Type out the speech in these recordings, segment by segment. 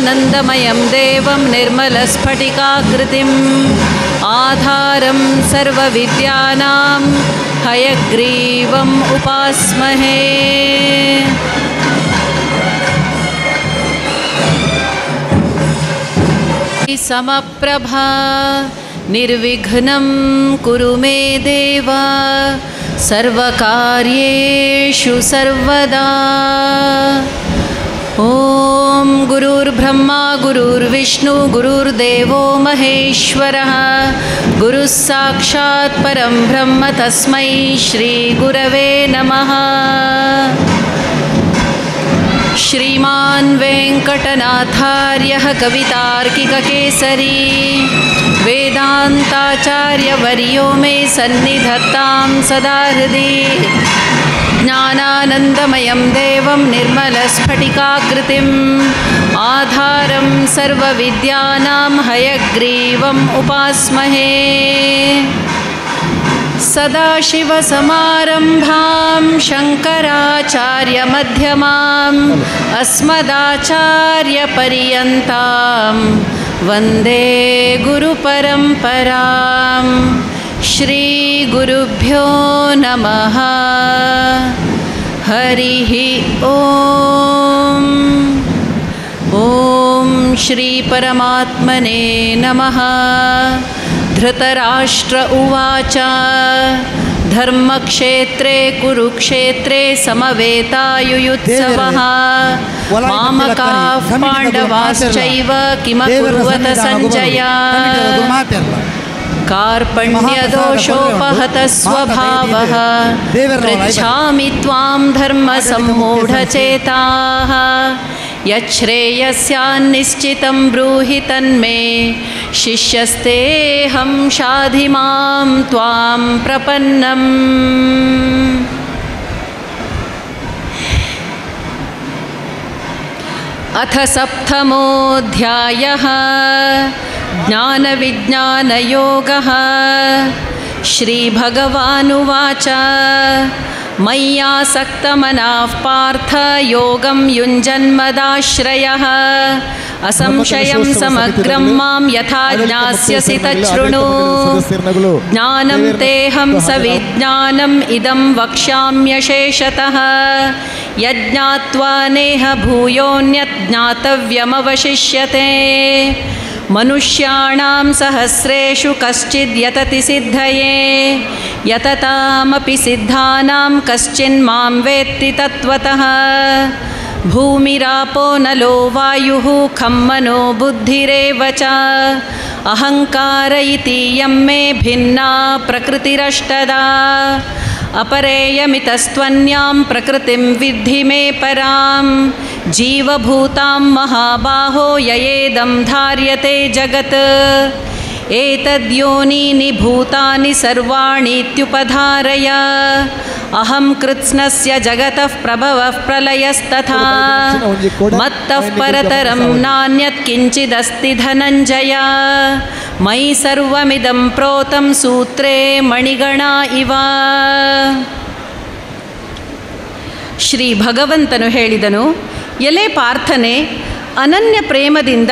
ज्ञानानन्दमयं देवं निर्मलस्फटिकाकृतिम् आधारं सर्वविद्यानां हयग्रीवम् उपास्महे। समप्रभा निर्विघ्नं कुरु मे देव सर्वकार्येषु सर्वदा। ॐ गुरुर्ब्रह्मा गुरुर्विष्णु गुरुर्देवो महेश्वरः गुरुः साक्षात् परं ब्रह्म तस्मै श्रीगुरवे नमः। श्रीमान् वेङ्कटनाथार्यः कवितार्किककेसरी वेदान्ताचार्यवर्यो मे सन्निधत्तां सदा हृदि। ज्ञानानन्दमयं देवं निर्मलस्फटिकाकृतिम् आधारं सर्वविद्यानां हयग्रीवम् उपास्महे। सदाशिवसमारम्भां शङ्कराचार्यमध्यमाम् अस्मदाचार्यपर्यन्तां वन्दे गुरुपरम्परां। श्रीगुरुभ्यो नमः। हरिः ॐ। ॐ श्रीपरमात्मने नमः। धृतराष्ट्र उवाच धर्मक्षेत्रे कुरुक्षेत्रे समवेतायुयुत्सवः मामकाः पाण्डवाश्चैव किमकुर्वत सञ्जय। कार्पण्यदोषोपहतः स्वभावः पृच्छामि त्वां धर्मसम्मूढचेताः। यच्छ्रेयस्यान्निश्चितं ब्रूहि तन्मे शिष्यस्तेऽहं शाधि मां त्वां प्रपन्नम्। अथ सप्तमोऽध्यायः ज्ञानविज्ञानयोगः। श्रीभगवानुवाच मय्यासक्तमनाः पार्थ योगं युञ्जन्मदाश्रयः असंशयं समग्रं मां यथा ज्ञास्यसि तच्छृणु। ज्ञानं तेऽहं सविज्ञानम् इदं वक्ष्याम्यशेषतः। यज्ञात्वा नेह भूयोऽन्यत् ज्ञातव्यमवशिष्यते। मनुष्याणां सहस्रेषु कश्चिद् यतति सिद्धये यततामपि सिद्धानां कश्चिन्मां वेत्ति तत्त्वतः। भूमिरापो नलो वायुः खं मनो बुद्धिरेव च अहङ्कार इतीयं मे भिन्ना प्रकृतिरष्टदा। अपरेयमितस्त्वन्यां प्रकृतिं विद्धि मे परां जीवभूतां महाबाहो ययेदं धार्यते जगत्। एतद्योनीनि भूतानि सर्वाणीत्युपधारय अहं कृत्स्नस्य जगतः प्रभवः प्रलयस्तथा मत्तः परतरं नान्यत् किञ्चिदस्ति धनञ्जय। मयि सर्वमिदं प्रोतं सूत्रे मणिगणा इव। ಶ್ರೀ ಭಗವಂತನು ಹೇಳಿದನು, ಎಲೆ ಪಾರ್ಥನೆ, ಅನನ್ಯ ಪ್ರೇಮದಿಂದ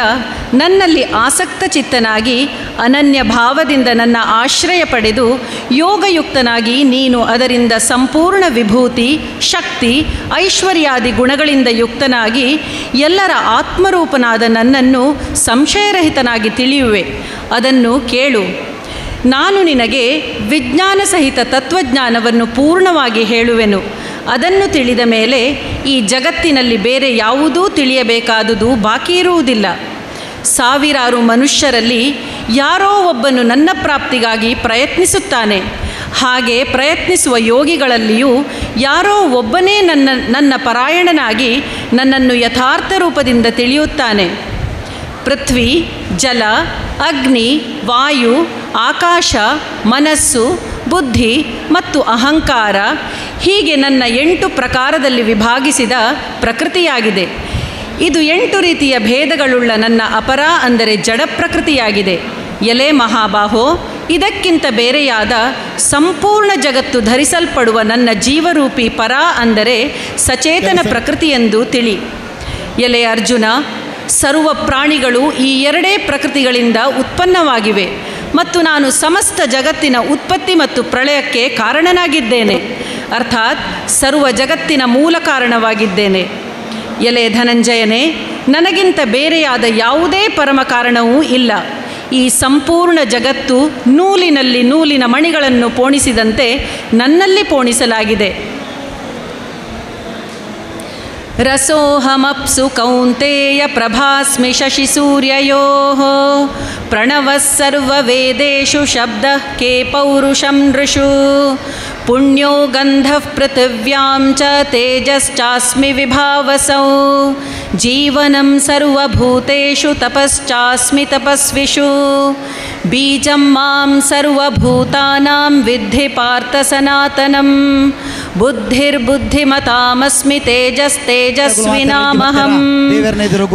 ನನ್ನಲ್ಲಿ ಆಸಕ್ತ ಚಿತ್ತನಾಗಿ ಅನನ್ಯ ಭಾವದಿಂದ ನನ್ನ ಆಶ್ರಯ ಪಡೆದು ಯೋಗಯುಕ್ತನಾಗಿ ನೀನು ಅದರಿಂದ ಸಂಪೂರ್ಣ ವಿಭೂತಿ, ಶಕ್ತಿ, ಐಶ್ವರ್ಯಾದಿ ಗುಣಗಳಿಂದ ಯುಕ್ತನಾಗಿ ಎಲ್ಲರ ಆತ್ಮರೂಪನಾದ ನನ್ನನ್ನು ಸಂಶಯರಹಿತನಾಗಿ ತಿಳಿಯುವೆ. ಅದನ್ನು ಕೇಳು. ನಾನು ನಿನಗೆ ವಿಜ್ಞಾನ ಸಹಿತ ತತ್ವಜ್ಞಾನವನ್ನು ಪೂರ್ಣವಾಗಿ ಹೇಳುವೆನು. ಅದನ್ನು ತಿಳಿದ ಮೇಲೆ ಈ ಜಗತ್ತಿನಲ್ಲಿ ಬೇರೆ ಯಾವುದೂ ತಿಳಿಯಬೇಕಾದುದು ಬಾಕಿ ಇರುವುದಿಲ್ಲ. ಸಾವಿರಾರು ಮನುಷ್ಯರಲ್ಲಿ ಯಾರೋ ಒಬ್ಬನು ನನ್ನ ಪ್ರಾಪ್ತಿಗಾಗಿ ಪ್ರಯತ್ನಿಸುತ್ತಾನೆ. ಹಾಗೆ ಪ್ರಯತ್ನಿಸುವ ಯೋಗಿಗಳಲ್ಲಿಯೂ ಯಾರೋ ಒಬ್ಬನೇ ನನ್ನ ಪರಾಯಣನಾಗಿ ನನ್ನನ್ನು ಯಥಾರ್ಥ ರೂಪದಿಂದ ತಿಳಿಯುತ್ತಾನೆ. ಪೃಥ್ವಿ, ಜಲ, ಅಗ್ನಿ, ವಾಯು, ಆಕಾಶ, ಮನಸ್ಸು, ಬುದ್ಧಿ ಮತ್ತು ಅಹಂಕಾರ ಹೀಗೆ ನನ್ನ 8 ಪ್ರಕಾರದಲ್ಲಿ ವಿಭಾಗಿಸಿದ ಪ್ರಕೃತಿಯಾಗಿದೆ. ಇದು 8 ರೀತಿಯ ಭೇದಗಳುಳ್ಳ ನನ್ನ ಅಪರ ಅಂದರೆ ಜಡ ಪ್ರಕೃತಿಯಾಗಿದೆ. ಎಲೆ ಮಹಾಬಾಹೋ, ಇದಕ್ಕಿಂತ ಬೇರೆಯಾದ ಸಂಪೂರ್ಣ ಜಗತ್ತು ಧರಿಸಲ್ಪಡುವ ನನ್ನ ಜೀವರೂಪಿ ಪರ ಅಂದರೆ ಸಚೇತನ ಪ್ರಕೃತಿಯೆಂದು ತಿಳಿ. ಎಲೆ ಅರ್ಜುನ, ಸರ್ವ ಪ್ರಾಣಿಗಳು ಈ ಎರಡೇ ಪ್ರಕೃತಿಗಳಿಂದ ಉತ್ಪನ್ನವಾಗಿವೆ ಮತ್ತು ನಾನು ಸಮಸ್ತ ಜಗತ್ತಿನ ಉತ್ಪತ್ತಿ ಮತ್ತು ಪ್ರಳಯಕ್ಕೆ ಕಾರಣನಾಗಿದ್ದೇನೆ, ಅರ್ಥಾತ್ ಸರ್ವ ಜಗತ್ತಿನ ಮೂಲ ಕಾರಣವಾಗಿದ್ದೇನೆ. ಎಲೆ ಧನಂಜಯನೇ, ನನಗಿಂತ ಬೇರೆಯಾದ ಯಾವುದೇ ಪರಮ ಕಾರಣವೂ ಇಲ್ಲ. ಈ ಸಂಪೂರ್ಣ ಜಗತ್ತು ನೂಲಿನಲ್ಲಿ ನೂಲಿನ ಮಣಿಗಳನ್ನು ಪೋಣಿಸಿದಂತೆ ನನ್ನಲ್ಲಿ ಪೋಣಿಸಲಾಗಿದೆ. ರಸೋಹಮಪ್ಸು ಕೌಂತೆಯ ಪ್ರಭಾಸ್ಮಿ ಶಶಿ ಸೂರ್ಯಯೋಃ ಪ್ರಣವಃ ಸರ್ವವೇದೇಷು ಶಬ್ದಃ ಕೇ ಪೌರುಷಂ ನೃಷು ಪುಣ್ಯೋ ಗಂಧಃ ಪೃಥಿವ್ಯಾಂ ಚ ತೇಜಶ್ಚಾಸ್ಮಿ ವಿಭಾವಸೌ ಜೀವನಂ ಸರ್ವಭೂತೇಷು ತಪಶ್ಚಾಸ್ಮಿ ತಪಸ್ವಿಷು ಬೀಜಂ ಮಾಂ ಸರ್ವಭೂತಾನಾಂ ವಿದ್ಧಿ ಪಾರ್ಥ ಸನಾತನಂ ಬುದ್ಧಿರ್ಬುದ್ಧಿಮತಾಮಸ್ಮಿ ತೇಜಸ್ತೇಜಸ್ವಿನಾಮಹಂ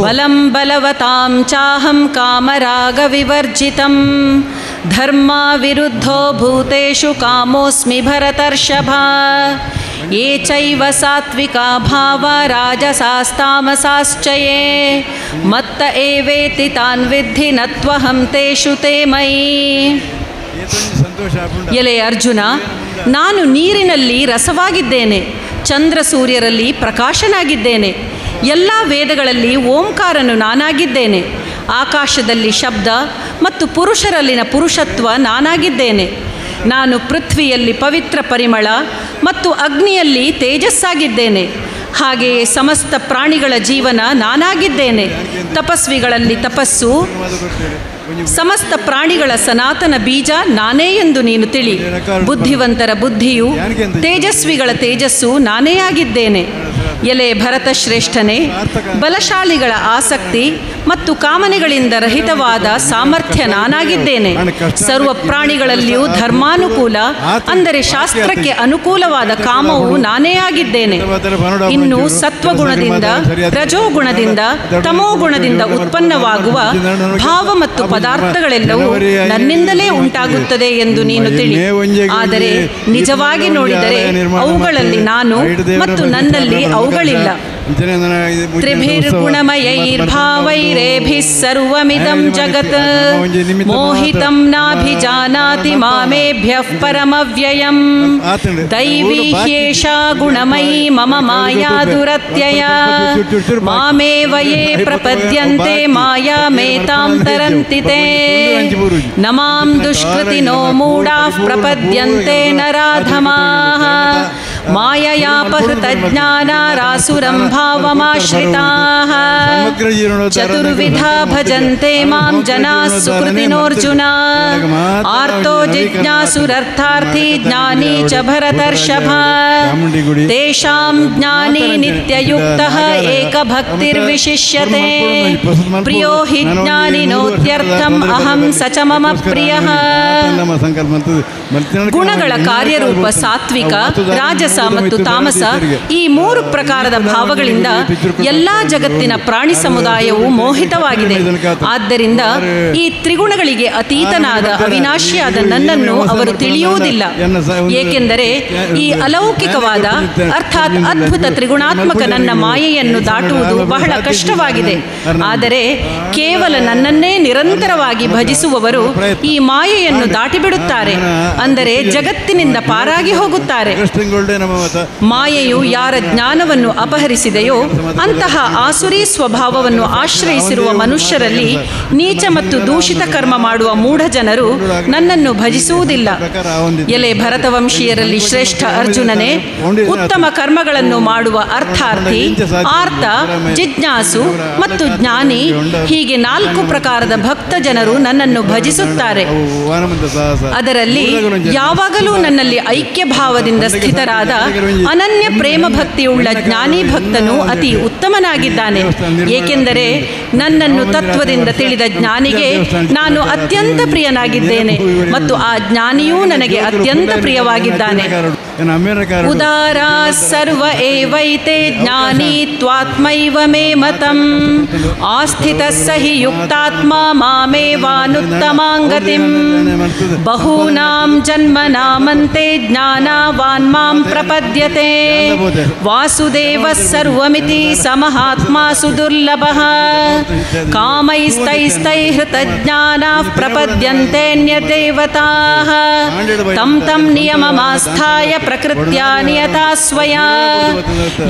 ಬಲಂ ಬಲವತಾಂ ಚಾಹಂ ಕಾಮರಾಗವಿವರ್ಜಿತಂ ಧರ್ಮಾ ವಿರುದ್ಧೋ ಭೂತೇಷು ಕಾಮೋಸ್ಮಿ ಭರತರ್ಷಭ ಯೇ ಚೈವ ಸಾತ್ವಿಕಾ ಭಾವ ರಾಜಸಾಸ್ತಾಮಸಾಶ್ಚ ಯೇ ಮತ್ತ ಏವೇತಿ ತಾನ್ ವಿದ್ಧಿ ನತ್ವಹಂ ತೇಷು ತೇ ಮಯಿ. ಎಲೆ ಅರ್ಜುನ, ನಾನು ನೀರಿನಲ್ಲಿ ರಸವಾಗಿದ್ದೇನೆ, ಚಂದ್ರ ಸೂರ್ಯರಲ್ಲಿ ಪ್ರಕಾಶನಾಗಿದ್ದೇನೆ, ಎಲ್ಲ ವೇದಗಳಲ್ಲಿ ಓಂಕಾರನು ನಾನಾಗಿದ್ದೇನೆ, ಆಕಾಶದಲ್ಲಿ ಶಬ್ದ ಮತ್ತು ಪುರುಷರಲ್ಲಿನ ಪುರುಷತ್ವ ನಾನಾಗಿದ್ದೇನೆ. ನಾನು ಪೃಥ್ವಿಯಲ್ಲಿ ಪವಿತ್ರ ಪರಿಮಳ ಮತ್ತು ಅಗ್ನಿಯಲ್ಲಿ ತೇಜಸ್ಸಾಗಿದ್ದೇನೆ. ಹಾಗೆಯೇ ಸಮಸ್ತ ಪ್ರಾಣಿಗಳ ಜೀವನ ನಾನಾಗಿದ್ದೇನೆ. ತಪಸ್ವಿಗಳಲ್ಲಿ ತಪಸ್ಸು, ಸಮಸ್ತ ಪ್ರಾಣಿಗಳ ಸನಾತನ ಬೀಜ ನಾನೇ ಎಂದು ನೀನು ತಿಳಿ. ಬುದ್ಧಿವಂತರ ಬುದ್ಧಿಯು, ತೇಜಸ್ವಿಗಳ ತೇಜಸ್ಸು ನಾನೇ ಆಗಿದ್ದೇನೆ. ಎಲೆ ಭರತ ಶ್ರೇಷ್ಠನೇ, ಬಲಶಾಲಿಗಳ ಆಸಕ್ತಿ ಮತ್ತು ಕಾಮನೆಗಳಿಂದ ರಹಿತವಾದ ಸಾಮರ್ಥ್ಯ ನಾನಾಗಿದ್ದೇನೆ. ಸರ್ವ ಪ್ರಾಣಿಗಳಲ್ಲಿಯೂ ಧರ್ಮಾನುಕೂಲ ಅಂದರೆ ಶಾಸ್ತ್ರಕ್ಕೆ ಅನುಕೂಲವಾದ ಕಾಮವು ನಾನೇ ಆಗಿದ್ದೇನೆ. ಇನ್ನು ಸತ್ವಗುಣದಿಂದ, ರಜೋಗುಣದಿಂದ, ತಮೋಗುಣದಿಂದ ಉತ್ಪನ್ನವಾಗುವ ಭಾವ ಮತ್ತು ಪದಾರ್ಥಗಳೆಲ್ಲವೂ ನನ್ನಿಂದಲೇ ಉಂಟಾಗುತ್ತದೆ ಎಂದು ನೀನು ತಿಳಿ. ಆದರೆ ನಿಜವಾಗಿ ನೋಡಿದರೆ ಅವುಗಳಲ್ಲಿ ನಾನು ಮತ್ತು ನನ್ನಲ್ಲಿ ಅವುಗಳಿಲ್ಲ. ತ್ರಿಭಿರ್ಗುಣಮಯೈರ್ಭಾವೈರೇಭಿಃ ಸರ್ವಮಿದಂ ಜಗತ್ ಮೋಹಿತಂ ನಾಭಿಜಾನಾತಿ ಮಾಮೇಭ್ಯಃ ಪರಮವ್ಯಯಂ ದೈವೀ ಹ್ಯೇಷಾ ಗುಣಮಯೀ ಮಮ ಮಾಯಾ ದುರತ್ಯಯ ಮಾಮೇವ ಯೇ ಪ್ರಪದ್ಯಂತೆ ಮಾಯಾಮೇತಾಂ ತರಂತಿ ತೇ ನ ಮಾಂ ದುಷ್ಕೃತಿನೋ ಮೂಢಾಃ ಪ್ರಪದ್ಯಂತೆ ನರಾಧಮಾಃ ಮಾಯಯಾಪಹೃತಜ್ಞಾನಾರಾಸುರಂ ಭಾವಮಾಶ್ರಿತಾಃ ಚತುರ್ವಿಧಾ ಭಜಂತೆ ಮಾಂ ಜನಾಃ ಸುಕೃತಿನೋರ್ಜುನ ಆರ್ತೋ ಜಿಜ್ಞಾಸುರರ್ಥಾರ್ಥಿ ಜ್ಞಾನಿ ಚ ಭರತರ್ಷಭ ತೇಷಾಂ ಜ್ಞಾನಿ ನಿತ್ಯಯುಕ್ತಃ ಏಕಭಕ್ತಿರ್ವಿಶಿಷ್ಯತೆ ಪ್ರಿಯೋ ಹಿ ಜ್ಞಾನಿನೋತ್ಯರ್ಥಂ ಅಹಂ ಸ ಚ ಮಮ ಪ್ರಿಯಃ. ಗುಣಗಳ ಕಾರ್ಯರೂಪ ಸಾತ್ವಿಕ, ರಾಜಸ ಮತ್ತು ತಾಮಸ ಈ ಮೂರು ಪ್ರಕಾರದ ಭಾವಗಳಿಂದ ಎಲ್ಲ ಜಗತ್ತಿನ ಪ್ರಾಣಿ ಸಮುದಾಯವು ಮೋಹಿತವಾಗಿದೆ. ಆದ್ದರಿಂದ ಈ ತ್ರಿಗುಣಗಳಿಗೆ ಅತೀತನಾದ ಅವಿನಾಶಿಯಾದ ನನ್ನನ್ನು ಅವರು ತಿಳಿಯುವುದಿಲ್ಲ. ಏಕೆಂದರೆ ಈ ಅಲೌಕಿಕವಾದ ಅರ್ಥಾತ್ ಅದ್ಭುತ ತ್ರಿಗುಣಾತ್ಮಕ ನನ್ನ ಮಾಯೆಯನ್ನು ದಾಟುವುದು ಬಹಳ ಕಷ್ಟವಾಗಿದೆ. ಆದರೆ ಕೇವಲ ನನ್ನನ್ನೇ ನಿರಂತರವಾಗಿ ಭಜಿಸುವವರು ಈ ಮಾಯೆಯನ್ನು ದಾಟಿಬಿಡುತ್ತಾರೆ, ಅಂದರೆ ಜಗತ್ತಿನಿಂದ ಪಾರಾಗಿ ಹೋಗುತ್ತಾರೆ. ಮಾಯೆಯು ಯಾರ ಜ್ಞಾನವನ್ನು ಅಪಹರಿಸಿದೆಯೋ ಅಂತಹ ಆಸುರಿ ಸ್ವಭಾವವನ್ನು ಆಶ್ರಯಿಸಿರುವ ಮನುಷ್ಯರಲ್ಲಿ ನೀಚ ಮತ್ತು ದೂಷಿತ ಕರ್ಮ ಮಾಡುವ ಮೂಢ ಜನರು ನನ್ನನ್ನು ಭಜಿಸುವುದಿಲ್ಲ. ಎಲೆ ಭರತವಂಶೀಯರಲ್ಲಿ ಶ್ರೇಷ್ಠ ಅರ್ಜುನನೇ, ಉತ್ತಮ ಕರ್ಮಗಳನ್ನು ಮಾಡುವ ಅರ್ಥಾರ್ಥಿ, ಆರ್ತ, ಜಿಜ್ಞಾಸು ಮತ್ತು ಜ್ಞಾನಿ ಹೀಗೆ 4 ಪ್ರಕಾರದ ಭಕ್ತ ಜನರು ನನ್ನನ್ನು ಭಜಿಸುತ್ತಾರೆ. ಅದರಲ್ಲಿ ಯಾವಾಗಲೂ ನನ್ನಲ್ಲಿ ಐಕ್ಯ ಭಾವದಿಂದ ಸ್ಥಿತರಾದ ಅನನ್ಯ ಪ್ರೇಮ ಭಕ್ತಿಯುಳ್ಳ ಜ್ಞಾನಿ ಭಕ್ತನು ಅತಿ ಉತ್ತಮನಾಗಿದ್ದಾನೆ. ಏಕೆಂದರೆ ನನ್ನನ್ನು ತತ್ವದಿಂದ ತಿಳಿದ ಜ್ಞಾನಿಗೆ ನಾನು ಅತ್ಯಂತ ಪ್ರಿಯನಾಗಿದ್ದೇನೆ ಮತ್ತು ಆ ಜ್ಞಾನಿಯೂ ನನಗೆ ಅತ್ಯಂತ ಪ್ರಿಯವಾಗಿದ್ದಾನೆ. ಉದಾರಾ ಸರ್ವ ಏವೈತೆ ಜ್ಞಾನಿ ತ್ವಾತ್ಮೈವ ಮೇ ಮತಂ ಆಸ್ಥಿತಃ ಸ ಹಿ ಯುಕ್ತಾತ್ಮ ಮಾಮೇವಾನುತ್ತಮಾಂ ಗತಿಂ ಬಹೂನಾಂ ಜನ್ಮನಾಮಂತೆ ಜ್ಞಾನವಾನ್ ಮಾಂ ಪ್ರಪದ್ಯತೆ ವಾಸುದೇವಃ ಸರ್ವಮಿತಿ ಸಮಹಾತ್ಮ ಸುದುರ್ಲಭಃ ಕಾಮೈಸ್ತೈಸ್ತೈಹೃತಜ್ಞಾನಾಃ ಪ್ರಪದ್ಯಂತೆನ್ಯದೇವತಾಃ ತಂ ತಂ ನಿಯಮಮಾಸ್ಥಾಯ ಪ್ರಕೃತ್ಯಾ ನಿಯತಾ ಸ್ವಯಾ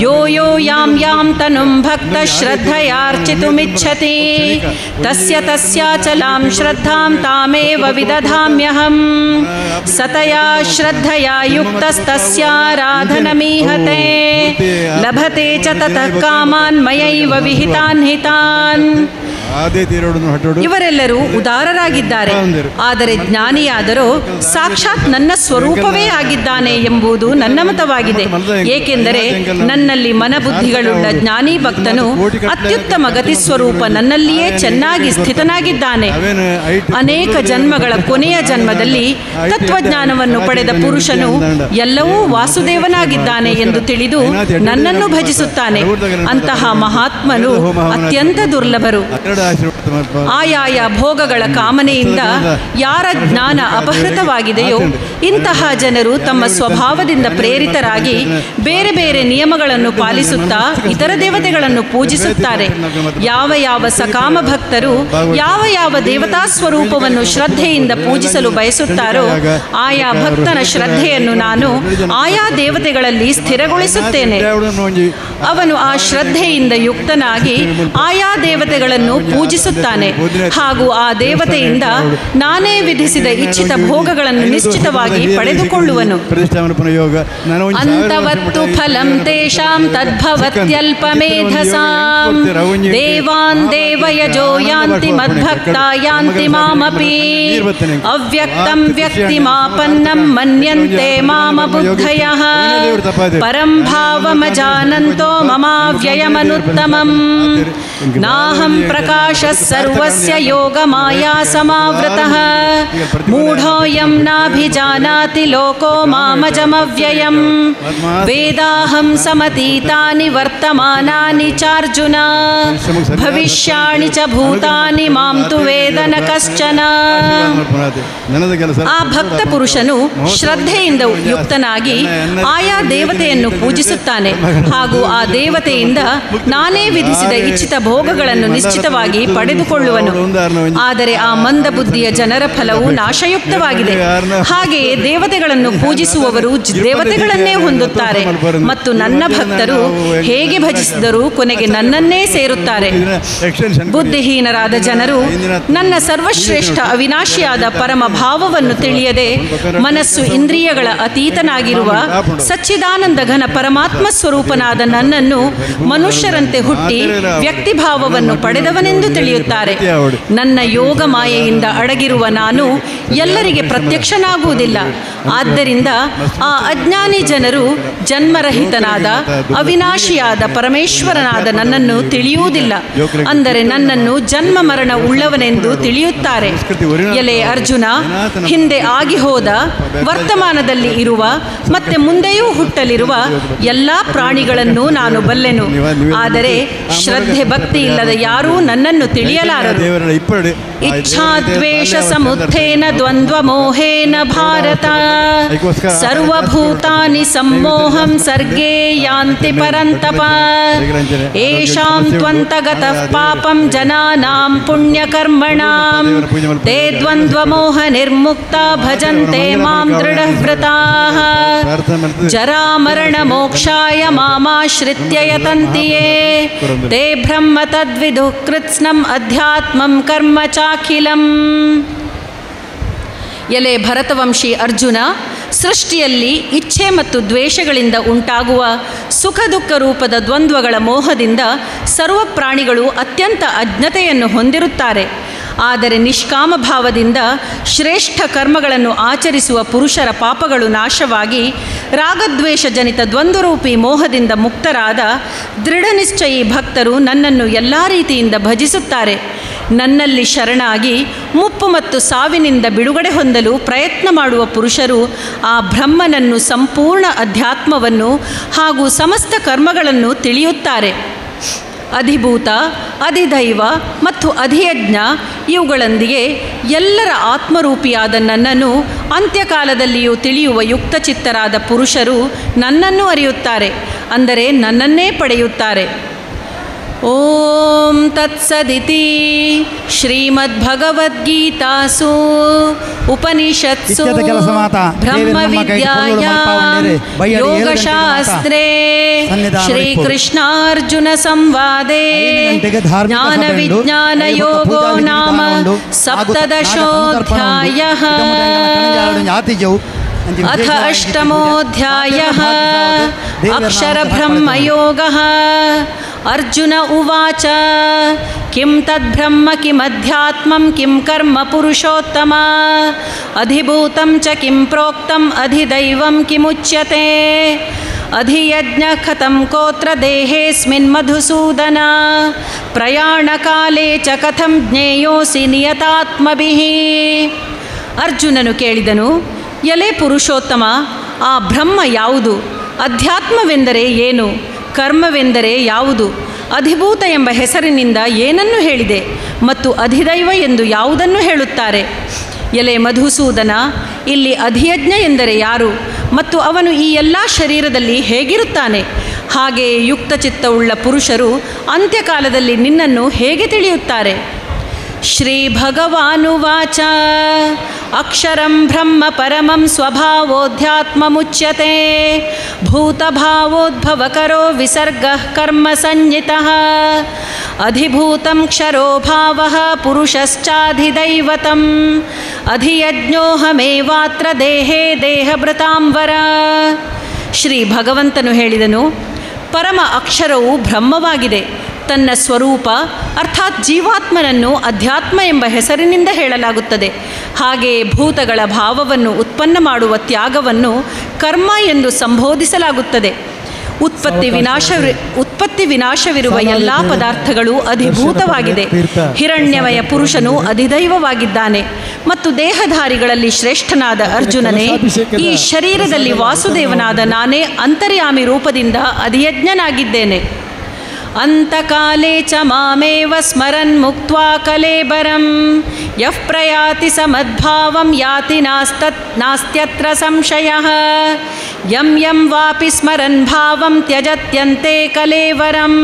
ಯೋ ಯೋ ಯಾಂ ಯಾಂ ತನುಂ ಭಕ್ತಃ ಶ್ರದ್ಧಯಾರ್ಚಿತುಮಿಚ್ಛತಿ ತಸ್ಯ ತಸ್ಯಾಚಲಾಂ ಶ್ರದ್ಧಾಂ ತಾಮೇವ ವಿದಧಾಮ್ಯಹಂ ಸತಯಾ ಶ್ರದ್ಧಯಾ ಯುಕ್ತಸ್ತಸ್ಯಾರಾಧನಮೀಹತೆ ಲಭತೆ ಚ ತತಃ ಕಾಮಾನ್ ಮಯೈವ ವಿಹಿತಾನ್ ಹಿತಾನ್. ಇವರೆಲ್ಲರೂ ಉದಾರರಾಗಿದ್ದಾರೆ, ಆದರೆ ಜ್ಞಾನಿಯಾದರೋ ಸಾಕ್ಷಾತ್ ನನ್ನ ಸ್ವರೂಪವೇ ಆಗಿದ್ದಾನೆ ಎಂಬುದು ನನ್ನ ಮತವಾಗಿದೆ. ಏಕೆಂದರೆ ನನ್ನಲ್ಲಿ ಮನಬುದ್ಧಿಗಳುಳ್ಳ ಜ್ಞಾನಿ ಭಕ್ತನು ಅತ್ಯುತ್ತಮ ಗತಿ ಸ್ವರೂಪ ನನ್ನಲ್ಲಿಯೇ ಚೆನ್ನಾಗಿ ಸ್ಥಿತನಾಗಿದ್ದಾನೆ. ಅನೇಕ ಜನ್ಮಗಳ ಕೊನೆಯ ಜನ್ಮದಲ್ಲಿ ತತ್ವಜ್ಞಾನವನ್ನು ಪಡೆದ ಪುರುಷನು ಎಲ್ಲವೂ ವಾಸುದೇವನಾಗಿದ್ದಾನೆ ಎಂದು ತಿಳಿದು ನನ್ನನ್ನು ಭಜಿಸುತ್ತಾನೆ. ಅಂತಹ ಮಹಾತ್ಮನು ಅತ್ಯಂತ ದುರ್ಲಭರು. ಆಯಾಯ ಭೋಗಗಳ ಕಾಮನೆಯಿಂದ ಯಾರ ಜ್ಞಾನ ಅಪಹೃತವಾಗಿದೆಯೋ ಇಂತಹ ಜನರು ತಮ್ಮ ಸ್ವಭಾವದಿಂದ ಪ್ರೇರಿತರಾಗಿ ಬೇರೆ ಬೇರೆ ನಿಯಮಗಳನ್ನು ಪಾಲಿಸುತ್ತಾ ಇತರ ದೇವತೆಗಳನ್ನು ಪೂಜಿಸುತ್ತಾರೆ. ಯಾವ ಯಾವ ಸಕಾಮ ಭಕ್ತರು ಯಾವ ಯಾವ ದೇವತಾ ಸ್ವರೂಪವನ್ನು ಶ್ರದ್ಧೆಯಿಂದ ಪೂಜಿಸಲು ಬಯಸುತ್ತಾರೋ ಆಯಾ ಭಕ್ತನ ಶ್ರದ್ಧೆಯನ್ನು ನಾನು ಆಯಾ ದೇವತೆಗಳಲ್ಲಿ ಸ್ಥಿರಗೊಳಿಸುತ್ತೇನೆ. ಅವನು ಆ ಶ್ರದ್ಧೆಯಿಂದ ಯುಕ್ತನಾಗಿ ಆಯಾ ದೇವತೆಗಳನ್ನು ಪೂಜಿಸುತ್ತಾನೆ ಹಾಗೂ ಆ ದೇವತೆಯಿಂದ ನಾನೇ ವಿಧಿಸಿದ ಇಚ್ಛಿತ ಭೋಗಗಳನ್ನು ನಿಶ್ಚಿತವಾಗಿ ಪಡೆದುಕೊಳ್ಳುವನು. ಅಂತವತ್ತು ಫಲಂ ತೇಷಾಂ ತದ್ಭವತ್ಯಲ್ಪಮೇಧಸಾಂ ದೇವಾನ್ ದೇವಯಜೋ ಯಾಂತಿ ಮದ್ಭಕ್ತಾ ಯಾಂತಿ ಮಾಮಪಿ ಅವ್ಯಕ್ತಂ ವ್ಯಕ್ತಿಮಾಪನ್ನಂ ಮನ್ಯಂತೆ ಮಾಮ ಬುದ್ಧಯಃ ಪರಂ ಭಾವಮಜಾನಂತೋ ಮಮಾವ್ಯಯಮನುತ್ತಮಂ ನಾಹಂ ಪ್ರಕಾಶಃ ಸರ್ವಸ್ಯ ಯೋಗಮಾಯಾ ಸಮಾವೃತಃ ಮೂಢೋಯಂ ನಾಭಿಜಾನಾತಿ ಲೋಕೋ ಮಾಮಜಮವ್ಯಯಂ ವೇದಾಹಂ ಸಮತೀತಾನಿ ವರ್ತಮಾನಾನಿ ಚಾರ್ಜುನ ಭವಿಷ್ಯಾಣಿ ಚ ಭೂತಾನಿ ಮಾಂ ತು ವೇದ ನ ಕಶ್ಚನ. ಆ ಭಕ್ತ ಪುರುಷನು ಶ್ರದ್ಧೆಯಿಂದ ಯುಕ್ತನಾಗಿ ಆಯಾ ದೇವತೆಯನ್ನು ಪೂಜಿಸುತ್ತಾನೆ ಹಾಗೂ ಆ ದೇವತೆಯಿಂದ ನಾನೇ ವಿಧಿಸಿದ ಇಚ್ಛಿತ ಭೋಗಗಳನ್ನು ನಿಶ್ಚಿತವಾಗಿ ಪಡೆದುಕೊಳ್ಳುವನು. ಆದರೆ ಆ ಮಂದ ಬುದ್ಧಿಯ ಜನರ ಫಲವು ನಾಶಯುಕ್ತವಾಗಿದೆ. ಹಾಗೆಯೇ ದೇವತೆಗಳನ್ನು ಪೂಜಿಸುವವರು ದೇವತೆಗಳನ್ನೇ ಹೊಂದುತ್ತಾರೆ ಮತ್ತು ನನ್ನ ಭಕ್ತರು ಹೇಗೆ ಭಜಿಸಿದರೂ ಕೊನೆಗೆ ನನ್ನನ್ನೇ ಸೇರುತ್ತಾರೆ. ಬುದ್ಧಿಹೀನರಾದ ಜನರು ನನ್ನ ಸರ್ವಶ್ರೇಷ್ಠ ಅವಿನಾಶಿಯಾದ ಪರಮ ಭಾವವನ್ನು ತಿಳಿಯದೆ ಮನಸ್ಸು ಇಂದ್ರಿಯಗಳ ಅತೀತನಾಗಿರುವ ಸಚ್ಚಿದಾನಂದ ಘನ ಪರಮಾತ್ಮ ಸ್ವರೂಪನಾದ ನನ್ನನ್ನು ಮನುಷ್ಯರಂತೆ ಹುಟ್ಟಿ ವ್ಯಕ್ತಿಭಾವವನ್ನು ಪಡೆದವನೆಂದು ತಿಳಿಯುತ್ತಾರೆ. ನನ್ನ ಯೋಗ ಮಾಯೆಯಿಂದ ಅಡಗಿರುವ ನಾನು ಎಲ್ಲರಿಗೆ ಪ್ರತ್ಯಕ್ಷನಾಗುವುದಿಲ್ಲ. ಆದ್ದರಿಂದ ಆ ಅಜ್ಞಾನಿ ಜನರು ಜನ್ಮರಹಿತನಾದ ಅವಿನಾಶಿಯಾದ ಪರಮೇಶ್ವರನಾದ ನನ್ನನ್ನು ತಿಳಿಯುವುದಿಲ್ಲ. ಅಂದರೆ ನನ್ನನ್ನು ಜನ್ಮ ಮರಣ ಉಳ್ಳವನೆಂದು ತಿಳಿಯುತ್ತಾರೆ. ಎಲೆ ಅರ್ಜುನ, ಹಿಂದೆ ಆಗಿ ಹೋದ, ವರ್ತಮಾನದಲ್ಲಿ ಇರುವ ಮತ್ತೆ ಮುಂದೆಯೂ ಹುಟ್ಟಲಿರುವ ಎಲ್ಲ ಪ್ರಾಣಿಗಳನ್ನು ನಾನು ಬಲ್ಲೆನು. ಆದರೆ ಶ್ರದ್ಧೆ ಭಕ್ತಿ ಇಲ್ಲದ ಯಾರೂ ನನ್ನನ್ನು ತಿಳಿಯಲಾರರು. ಇಚ್ಛಾದ್ವೇಷ ಸಮುತ್ಥೇನ ದ್ವಂದ್ವ ಮೋಹೇನ ಭಾರತ ಸರ್ವಭೂತಾನಿ ಸಮ್ಮೋಹಂ ಸರ್ಗೇ ಯಾಂತಿ ಪರಂತಪ ಏಷಾಂ ತ್ವಂತಗತಃ ಪಾಪಂ ಜನಾನಾಂ ಪುಣ್ಯಕರ್ಮಣಾಂ ತೇ ದ್ವಂದ್ವ ಮೋಹ ನಿರ್ಮುಕ್ತ ಭಜಂತೆ ಮಾಂ ದೃಢವ್ರತಾಃ ಜರಾಮರಣ ಮೋಕ್ಷಾಯ ಮಾಮಾಶ್ರಿತ್ಯ ಯತಂತಿಯೇ ತೇ ಬ್ರಹ್ಮ ತದ್ವಿದುಃ ಕೃತ್ಸ್ನಂ ಅಧ್ಯಾತ್ಮಂ ಕರ್ಮ ಚಾಖಿಲಂ. ಎಲೆ ಭರತವಂಶಿ ಅರ್ಜುನ, ಸೃಷ್ಟಿಯಲ್ಲಿ ಇಚ್ಛೆ ಮತ್ತು ದ್ವೇಷಗಳಿಂದ ಉಂಟಾಗುವ ಸುಖ ದುಃಖ ರೂಪದ ದ್ವಂದ್ವಗಳ ಮೋಹದಿಂದ ಸರ್ವ ಪ್ರಾಣಿಗಳು ಅತ್ಯಂತ ಅಜ್ಞತೆಯನ್ನು ಹೊಂದಿರುತ್ತಾರೆ. ಆದರೆ ನಿಷ್ಕಾಮ ಭಾವದಿಂದ ಶ್ರೇಷ್ಠ ಕರ್ಮಗಳನ್ನು ಆಚರಿಸುವ ಪುರುಷರ ಪಾಪಗಳು ನಾಶವಾಗಿ ರಾಗದ್ವೇಷ ಜನಿತ ದ್ವಂದ್ವರೂಪಿ ಮೋಹದಿಂದ ಮುಕ್ತರಾದ ದೃಢನಿಶ್ಚಯಿ ಭಕ್ತರು ನನ್ನನ್ನು ಎಲ್ಲ ರೀತಿಯಿಂದ ಭಜಿಸುತ್ತಾರೆ. ನನ್ನಲ್ಲಿ ಶರಣಾಗಿ ಮುಪ್ಪು ಮತ್ತು ಸಾವಿನಿಂದ ಬಿಡುಗಡೆ ಹೊಂದಲು ಪ್ರಯತ್ನ ಮಾಡುವ ಪುರುಷರು ಆ ಬ್ರಹ್ಮನನ್ನು, ಸಂಪೂರ್ಣ ಅಧ್ಯಾತ್ಮವನ್ನು ಹಾಗೂ ಸಮಸ್ತ ಕರ್ಮಗಳನ್ನು ತಿಳಿಯುತ್ತಾರೆ. ಅಧಿಭೂತ, ಅಧಿದೈವ ಮತ್ತು ಅಧಿಯಜ್ಞ ಇವುಗಳೊಂದಿಗೆ ಎಲ್ಲರ ಆತ್ಮರೂಪಿಯಾದ ನನ್ನನ್ನು ಅಂತ್ಯಕಾಲದಲ್ಲಿಯೂ ತಿಳಿಯುವ ಯುಕ್ತಚಿತ್ತರಾದ ಪುರುಷರು ನನ್ನನ್ನು ಅರಿಯುತ್ತಾರೆ, ಅಂದರೆ ನನ್ನನ್ನೇ ಪಡೆಯುತ್ತಾರೆ. ಓಂ ತತ್ಸದಿತಿ ಶ್ರೀಮದ್ಭಗವದ್ಗೀತಾಸು ಉಪನಿಷತ್ಸು ಬ್ರಹ್ಮವಿದ್ಯಾಯಾಂ ಯೋಗಶಾಸ್ತ್ರೇ ಶ್ರೀಕೃಷ್ಣಾರ್ಜುನ ಸಂವಾದೇ ಜ್ಞಾನವಿಜ್ಞಾನಯೋಗೋ ನಾಮ ಸಪ್ತದಶೋऽಧ್ಯಾಯಃ. ಅಥ ಅಷ್ಟಮೋऽಧ್ಯಾಯಃ ಅಕ್ಷರಬ್ರಹ್ಮಯೋಗಃ. ಅರ್ಜುನ ಉವಾಚ ಕಿಂ ತದ್ಬ್ರಹ್ಮ ಕಿಮಧ್ಯಾತ್ಮಂ ಕಿಂ ಕರ್ಮ ಪುರುಷೋತ್ತಮ ಅಧಿಭೂತಂ ಚ ಕಿಂ ಪ್ರೋಕ್ತಂ ಅಧಿದೈವಂ ಕಿಮುಚ್ಯತೆ ಅಧಿಯಜ್ಞ ಕಥಂ ಕೋತ್ರ ದೇಹೇಸ್ಮಿನ್ ಮಧುಸೂದನ ಪ್ರಯಾಣಕಾಲೇ ಚ ಕಥಂ ಜ್ಞೇಯೋಸಿ ನಿಯತಾತ್ಮಭಿಃ. ಅರ್ಜುನನು ಕೇಳಿದನು, ಎಲೆ ಪುರುಷೋತ್ತಮ, ಆ ಬ್ರಹ್ಮ ಯಾವುದು? ಅಧ್ಯಾತ್ಮವೆಂದರೆ ಏನು? ಕರ್ಮವೆಂದರೆ ಯಾವುದು? ಅಧಿಭೂತ ಎಂಬ ಹೆಸರಿನಿಂದ ಏನನ್ನು ಹೇಳಿದೆ ಮತ್ತು ಅಧಿದೈವ ಎಂದು ಯಾವುದನ್ನು ಹೇಳುತ್ತಾರೆ? ಎಲೆ ಮಧುಸೂದನ, ಇಲ್ಲಿ ಅಧಿಯಜ್ಞ ಎಂದರೆ ಯಾರು ಮತ್ತು ಅವನು ಈ ಎಲ್ಲ ಶರೀರದಲ್ಲಿ ಹೇಗಿರುತ್ತಾನೆ? ಹಾಗೆಯೇ ಯುಕ್ತಚಿತ್ತವುಳ್ಳ ಪುರುಷರು ಅಂತ್ಯಕಾಲದಲ್ಲಿ ನಿನ್ನನ್ನು ಹೇಗೆ ತಿಳಿಯುತ್ತಾರೆ? ಶ್ರೀ ಭಗವಾನುವಾಚ ಅಕ್ಷರಂ ಬ್ರಹ್ಮ ಪರಮಂ ಸ್ವಭಾವೋಧ್ಯಾತ್ಮಮುಚ್ಯತೆ ಭೂತಭಾವೋದ್ಭವಕರೋ ವಿಸರ್ಗಃ ಕರ್ಮ ಸಂಜ್ಞಿತಃ ಅಧಿಭೂತಂ ಕ್ಷರೋ ಭಾವಃ ಪುರುಷಶ್ಚಾಧಿದೈವತಂ ಅಧಿಯಜ್ಞೋಹಮೇವಾತ್ರ ದೇಹೇ ದೇಹಭೃತಾಂಬರ. ಶ್ರೀ ಭಗವಂತನು ಹೇಳಿದನು, ಪರಮ ಅಕ್ಷರವು ಬ್ರಹ್ಮವಾಗಿದೆ. ತನ್ನ ಸ್ವರೂಪ ಅರ್ಥಾತ್ ಜೀವಾತ್ಮನನ್ನು ಅಧ್ಯಾತ್ಮ ಎಂಬ ಹೆಸರಿನಿಂದ ಹೇಳಲಾಗುತ್ತದೆ. ಹಾಗೆಯೇ ಭೂತಗಳ ಭಾವವನ್ನು ಉತ್ಪನ್ನ ಮಾಡುವ ತ್ಯಾಗವನ್ನು ಕರ್ಮ ಎಂದು ಸಂಬೋಧಿಸಲಾಗುತ್ತದೆ. ಉತ್ಪತ್ತಿ ವಿನಾಶವಿರುವ ಎಲ್ಲ ಪದಾರ್ಥಗಳು ಅಧಿಭೂತವಾಗಿದೆ. ಹಿರಣ್ಯಮಯ ಪುರುಷನು ಅಧಿದೈವವಾಗಿದ್ದಾನೆ. ಮತ್ತು ದೇಹಧಾರಿಗಳಲ್ಲಿ ಶ್ರೇಷ್ಠನಾದ ಅರ್ಜುನನೇ, ಈ ಶರೀರದಲ್ಲಿ ವಾಸುದೇವನಾದ ನಾನೇ ಅಂತರ್ಯಾಮಿ ರೂಪದಿಂದ ಅಧಿಯಜ್ಞನಾಗಿದ್ದೇನೆ. ಅಂತಕಾಲೇ ಚ ಮಾಮೇವ ಸ್ಮರನ್ ಮುಕ್ತ್ವಾ ಕಲೇಬರಂ ಯಃ ಪ್ರಯಾತಿ ಸಮದ್ಭಾವಂ ಯಾತಿ ನಾಸ್ತ್ಯತ್ರ ಸಂಶಯಃ ಯಂ ಯಂ ವಾಪಿ ಸ್ಮರನ್ ಭಾವಂ ತ್ಯಜತ್ಯಂತೆ ಕಲೇವರಂ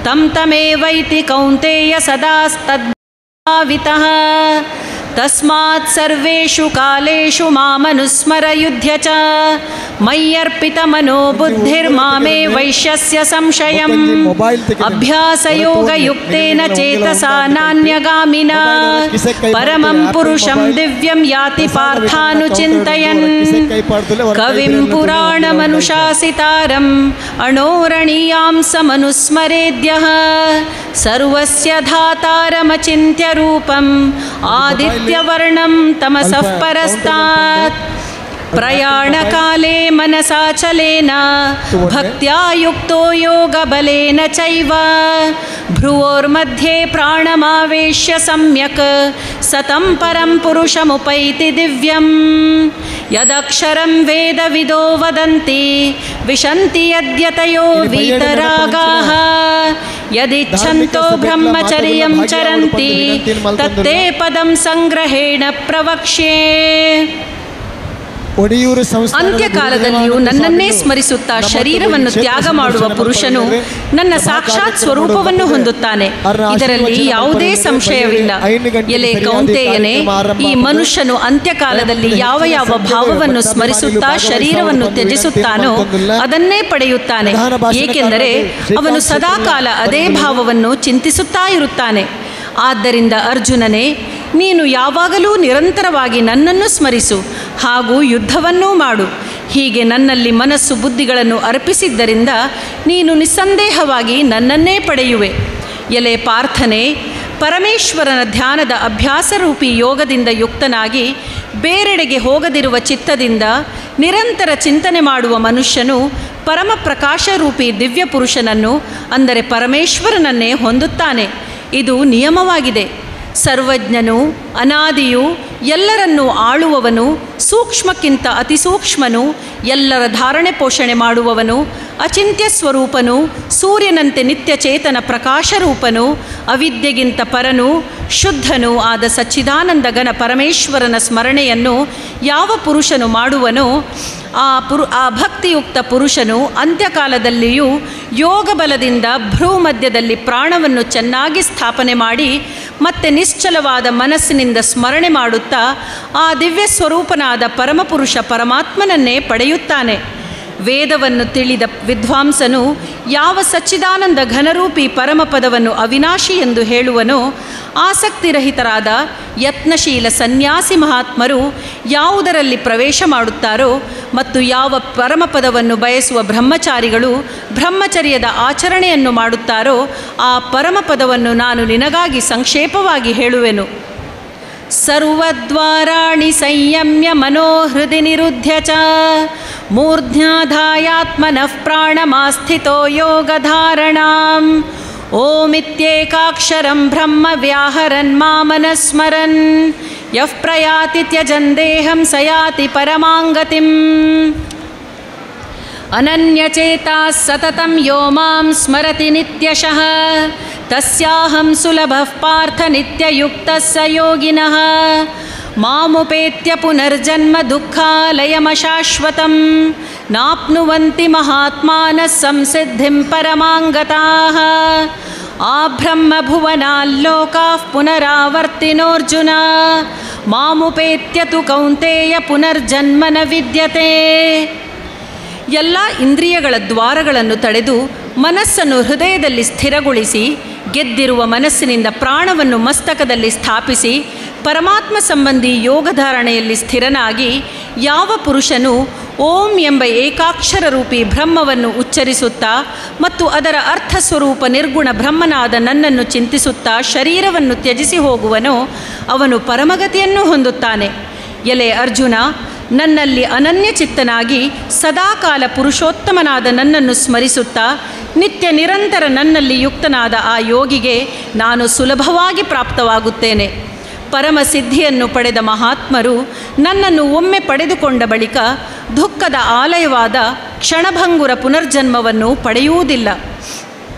ತಂ ತಮೇವೈತಿ ಕೌಂತೇಯ ಸದಾಸ್ತದ್ಭಾವಿತಃ. ತಸ್ಮಾತ್ ಸರ್ವೇಷು ಕಾಲೇಷು ಮಾಮನುಸ್ಮರ ಯುಧ್ಯ ಚ ಮಯ್ಯರ್ಪಿತ ಮನೋಬುದ್ಧಿರ್ಮಾಮೇ ವೈಶ್ಯಸ್ಯ ಸಂಶಯಂ ಅಭ್ಯಾಸಯೋಗಯುಕ್ತೇನ ಚೇತಸಾ ನಾನ್ಯಗಾಮಿನ ಪರಮಂ ಪುರುಷಂ ದಿವ್ಯಂ ಯಾತಿ ಪಾರ್ಥಾನುಚಿಂತಯನ್ ಕವಿಂ ಪುರಾಣಮನುಶಾಸಿತಾರಂ ಅಣೋರಣೀಯಾಂ ಸಮನುಸ್ಮರೇದ್ಯಃ ಸರ್ವಸ್ಯ ಧಾತಾರಮಚಿಂತ್ಯ ರೂಪಂ ಆದಿತ್ಯವರ್ಣಂ ತಮಸಃ ಪರಸ್ತಾತ್ ಪ್ರಯಾಣಕಾಲೇ ಮನಸಾಚಲೇನ ಭಕ್ತ್ಯಾ ಯುಕ್ತೋ ಯೋಗಬಲೇನ ಚೈವ ಭ್ರುವೋರ್ಮಧ್ಯೆ ಪ್ರಾಣಮಾವೇಶ್ಯ ಸಮ್ಯಕ್ ಸತಂ ಪರಂ ಪುರುಷಮುಪೈತಿ ದಿವ್ಯಂ ಯದಕ್ಷರಂ ವೇದವಿದೋ ವದಂತಿ ವಿಶಂತಿ ಯದ್ಯತಯೋ ವೀತರಾಗಾಃ ಯದಿಚ್ಛಂತೋ ಬ್ರಹ್ಮಚರ್ಯಂ ಚರಂತಿ ತತ್ತೇ ಪದಂ ಸಂಗ್ರಹೇಣ ಪ್ರವಕ್ಷ್ಯೆ. ಅಂತ್ಯಕಾಲದಲ್ಲಿಯೂ ನನ್ನನ್ನೇ ಸ್ಮರಿಸುತ್ತಾ ಶರೀರವನ್ನು ತ್ಯಾಗ ಮಾಡುವ ಪುರುಷನು ನನ್ನ ಸಾಕ್ಷಾತ್ ಸ್ವರೂಪವನ್ನು ಹೊಂದುತ್ತಾನೆ. ಇದರಲ್ಲಿ ಯಾವುದೇ ಸಂಶಯವಿಲ್ಲ. ಎಲೆ ಕೌಂತೆಯನೇ, ಈ ಮನುಷ್ಯನು ಅಂತ್ಯಕಾಲದಲ್ಲಿ ಯಾವ ಯಾವ ಭಾವವನ್ನು ಸ್ಮರಿಸುತ್ತಾ ಶರೀರವನ್ನು ತ್ಯಜಿಸುತ್ತಾನೋ ಅದನ್ನೇ ಪಡೆಯುತ್ತಾನೆ. ಏಕೆಂದರೆ ಅವನು ಸದಾಕಾಲ ಅದೇ ಭಾವವನ್ನು ಚಿಂತಿಸುತ್ತಾ ಇರುತ್ತಾನೆ. ಆದ್ದರಿಂದ ಅರ್ಜುನನೇ, ನೀನು ಯಾವಾಗಲೂ ನಿರಂತರವಾಗಿ ನನ್ನನ್ನು ಸ್ಮರಿಸು ಹಾಗೂ ಯುದ್ಧವನ್ನೂ ಮಾಡು. ಹೀಗೆ ನನ್ನಲ್ಲಿ ಮನಸ್ಸು ಬುದ್ಧಿಗಳನ್ನು ಅರ್ಪಿಸಿದ್ದರಿಂದ ನೀನು ನಿಸ್ಸಂದೇಹವಾಗಿ ನನ್ನನ್ನೇ ಪಡೆಯುವೆ. ಎಲೆ ಪಾರ್ಥನೆ, ಪರಮೇಶ್ವರನ ಧ್ಯಾನದ ಅಭ್ಯಾಸರೂಪಿ ಯೋಗದಿಂದ ಯುಕ್ತನಾಗಿ ಬೇರೆಡೆಗೆ ಹೋಗದಿರುವ ಚಿತ್ತದಿಂದ ನಿರಂತರ ಚಿಂತನೆ ಮಾಡುವ ಮನುಷ್ಯನು ಪರಮ ಪ್ರಕಾಶರೂಪಿ ದಿವ್ಯ ಪುರುಷನನ್ನು ಅಂದರೆ ಪರಮೇಶ್ವರನನ್ನೇ ಹೊಂದುತ್ತಾನೆ. ಇದು ನಿಯಮವಾಗಿದೆ. ಸರ್ವಜ್ಞನು, ಅನಾದಿಯು, ಎಲ್ಲರನ್ನೂ ಆಳುವವನು, ಸೂಕ್ಷ್ಮಕ್ಕಿಂತ ಅತಿ ಸೂಕ್ಷ್ಮನು, ಎಲ್ಲರ ಧಾರಣೆ ಪೋಷಣೆ ಮಾಡುವವನು, ಅಚಿಂತ್ಯ ಸ್ವರೂಪನು, ಸೂರ್ಯನಂತೆ ನಿತ್ಯ ಚೇತನ ಪ್ರಕಾಶರೂಪನು, ಅವಿದ್ಯೆಗಿಂತ ಪರನು, ಶುದ್ಧನೂ ಆದ ಸಚ್ಚಿದಾನಂದ ಘನ ಪರಮೇಶ್ವರನ ಸ್ಮರಣೆಯನ್ನು ಯಾವ ಪುರುಷನು ಮಾಡುವನೋ ಆ ಭಕ್ತಿಯುಕ್ತ ಪುರುಷನು ಅಂತ್ಯಕಾಲದಲ್ಲಿಯೂ ಯೋಗ ಬಲದಿಂದ ಭ್ರೂ ಮಧ್ಯದಲ್ಲಿ ಪ್ರಾಣವನ್ನು ಚೆನ್ನಾಗಿ ಸ್ಥಾಪನೆ ಮಾಡಿ ಮತ್ತೆ ನಿಶ್ಚಲವಾದ ಮನಸ್ಸಿನಿಂದ ಸ್ಮರಣೆ ಮಾಡುತ್ತಾ ಆ ದಿವ್ಯ ಸ್ವರೂಪನಾದ ಪರಮಪುರುಷ ಪರಮಾತ್ಮನನ್ನೇ ಪಡೆಯುತ್ತಾನೆ. ವೇದವನ್ನು ತಿಳಿದ ವಿದ್ವಾಂಸನು ಯಾವ ಸಚ್ಚಿದಾನಂದ ಘನರೂಪಿ ಪರಮಪದವನ್ನು ಅವಿನಾಶಿ ಎಂದು ಹೇಳುವನೋ, ಆಸಕ್ತಿರಹಿತರಾದ ಯತ್ನಶೀಲ ಸನ್ಯಾಸಿ ಮಹಾತ್ಮರು ಯಾವುದರಲ್ಲಿ ಪ್ರವೇಶ ಮಾಡುತ್ತಾರೋ ಮತ್ತು ಯಾವ ಪರಮಪದವನ್ನು ಬಯಸುವ ಬ್ರಹ್ಮಚಾರಿಗಳು ಬ್ರಹ್ಮಚರ್ಯದ ಆಚರಣೆಯನ್ನು ಮಾಡುತ್ತಾರೋ ಆ ಪರಮಪದವನ್ನು ನಾನು ನಿನಗಾಗಿ ಸಂಕ್ಷೇಪವಾಗಿ ಹೇಳುವೆನು. ಸರ್ವದ್ವಾರಾಣಿ ಸಂಯಮ್ಯ ಮನೋಹೃದಿ ನಿರುದ್ಧ್ಯ ಚ ಮೂರ್ಧ್ಯಾಧಾಯಾತ್ಮನಃ ಪ್ರಾಣಮಾಸ್ಥಿತೋ ಯೋಗಧಾರಣಾಂ ಓಮಿತ್ಯೇಕಾಕ್ಷರಂ ಬ್ರಹ್ಮ ವ್ಯಾಹರನ್ ಮಾಮನಸ್ಮರನ್ ಯಃ ಪ್ರಯಾತಿ ತ್ಯಜನ್ ದೇಹಂ ಸಯಾತಿ ಪರಮಾಂಗತಿಂ ಅನನ್ಯಚೇತಾ ಸತತಂ ಯೋ ಮಾಂ ಸ್ಮರತಿ ನಿತ್ಯಶಃ ತಸ್ಯಾಹಂ ಸುಲಭಃ ಪಾರ್ಥ ನಿತ್ಯಯುಕ್ತಃ ಸ ಯೋಗಿನಃ ಮಾಮುಪೇತ್ಯ ಪುನರ್ಜನ್ಮ ದುಃಖಾಲಯಮಶಾಶ್ವತಂ ನಾಪ್ನುವಂತಿ ಮಹಾತ್ಮಾನಃ ಸಂಸಿದ್ಧಿಂ ಪರಮಾಂಗತಾಃ ಆಬ್ರಹ್ಮಭುವನಾಲ್ಲೋಕಾಃ ಪುನರಾವರ್ತಿನೋರ್ಜುನ ಮಾಮುಪೇತ್ಯ ತು ಕೌಂತೇಯ ಪುನರ್ಜನ್ಮ ನ ವಿದ್ಯತೆ. ಎಲ್ಲ ಇಂದ್ರಿಯಗಳ ದ್ವಾರಗಳನ್ನು ತಡೆದು ಮನಸ್ಸನ್ನು ಹೃದಯದಲ್ಲಿ ಸ್ಥಿರಗೊಳಿಸಿ ಗೆದ್ದಿರುವ ಮನಸ್ಸಿನಿಂದ ಪ್ರಾಣವನ್ನು ಮಸ್ತಕದಲ್ಲಿ ಸ್ಥಾಪಿಸಿ ಪರಮಾತ್ಮ ಸಂಬಂಧಿ ಯೋಗಧಾರಣೆಯಲ್ಲಿ ಸ್ಥಿರನಾಗಿ ಯಾವ ಪುರುಷನು ಓಂ ಎಂಬ ಏಕಾಕ್ಷರ ರೂಪಿ ಬ್ರಹ್ಮವನ್ನು ಉಚ್ಚರಿಸುತ್ತಾ ಮತ್ತು ಅದರ ಅರ್ಥ ಸ್ವರೂಪ ನಿರ್ಗುಣ ಬ್ರಹ್ಮನಾದ ನನ್ನನ್ನು ಚಿಂತಿಸುತ್ತಾ ಶರೀರವನ್ನು ತ್ಯಜಿಸಿ ಹೋಗುವನೋ ಅವನು ಪರಮಗತಿಯನ್ನು ಹೊಂದುತ್ತಾನೆ. ಎಲೆ ಅರ್ಜುನ, ನನ್ನಲ್ಲಿ ಅನನ್ಯಚಿತ್ತನಾಗಿ ಸದಾಕಾಲ ಪುರುಷೋತ್ತಮನಾದ ನನ್ನನ್ನು ಸ್ಮರಿಸುತ್ತಾ ನಿತ್ಯ ನಿರಂತರ ನನ್ನಲ್ಲಿ ಯುಕ್ತನಾದ ಆ ಯೋಗಿಗೆ ನಾನು ಸುಲಭವಾಗಿ ಪ್ರಾಪ್ತವಾಗುತ್ತೇನೆ. ಪರಮಸಿದ್ಧಿಯನ್ನು ಪಡೆದ ಮಹಾತ್ಮರು ನನ್ನನ್ನು ಒಮ್ಮೆ ಪಡೆದುಕೊಂಡ ಬಳಿಕ ದುಃಖದ ಆಲಯವಾದ ಕ್ಷಣಭಂಗುರ ಪುನರ್ಜನ್ಮವನ್ನು ಪಡೆಯುವುದಿಲ್ಲ.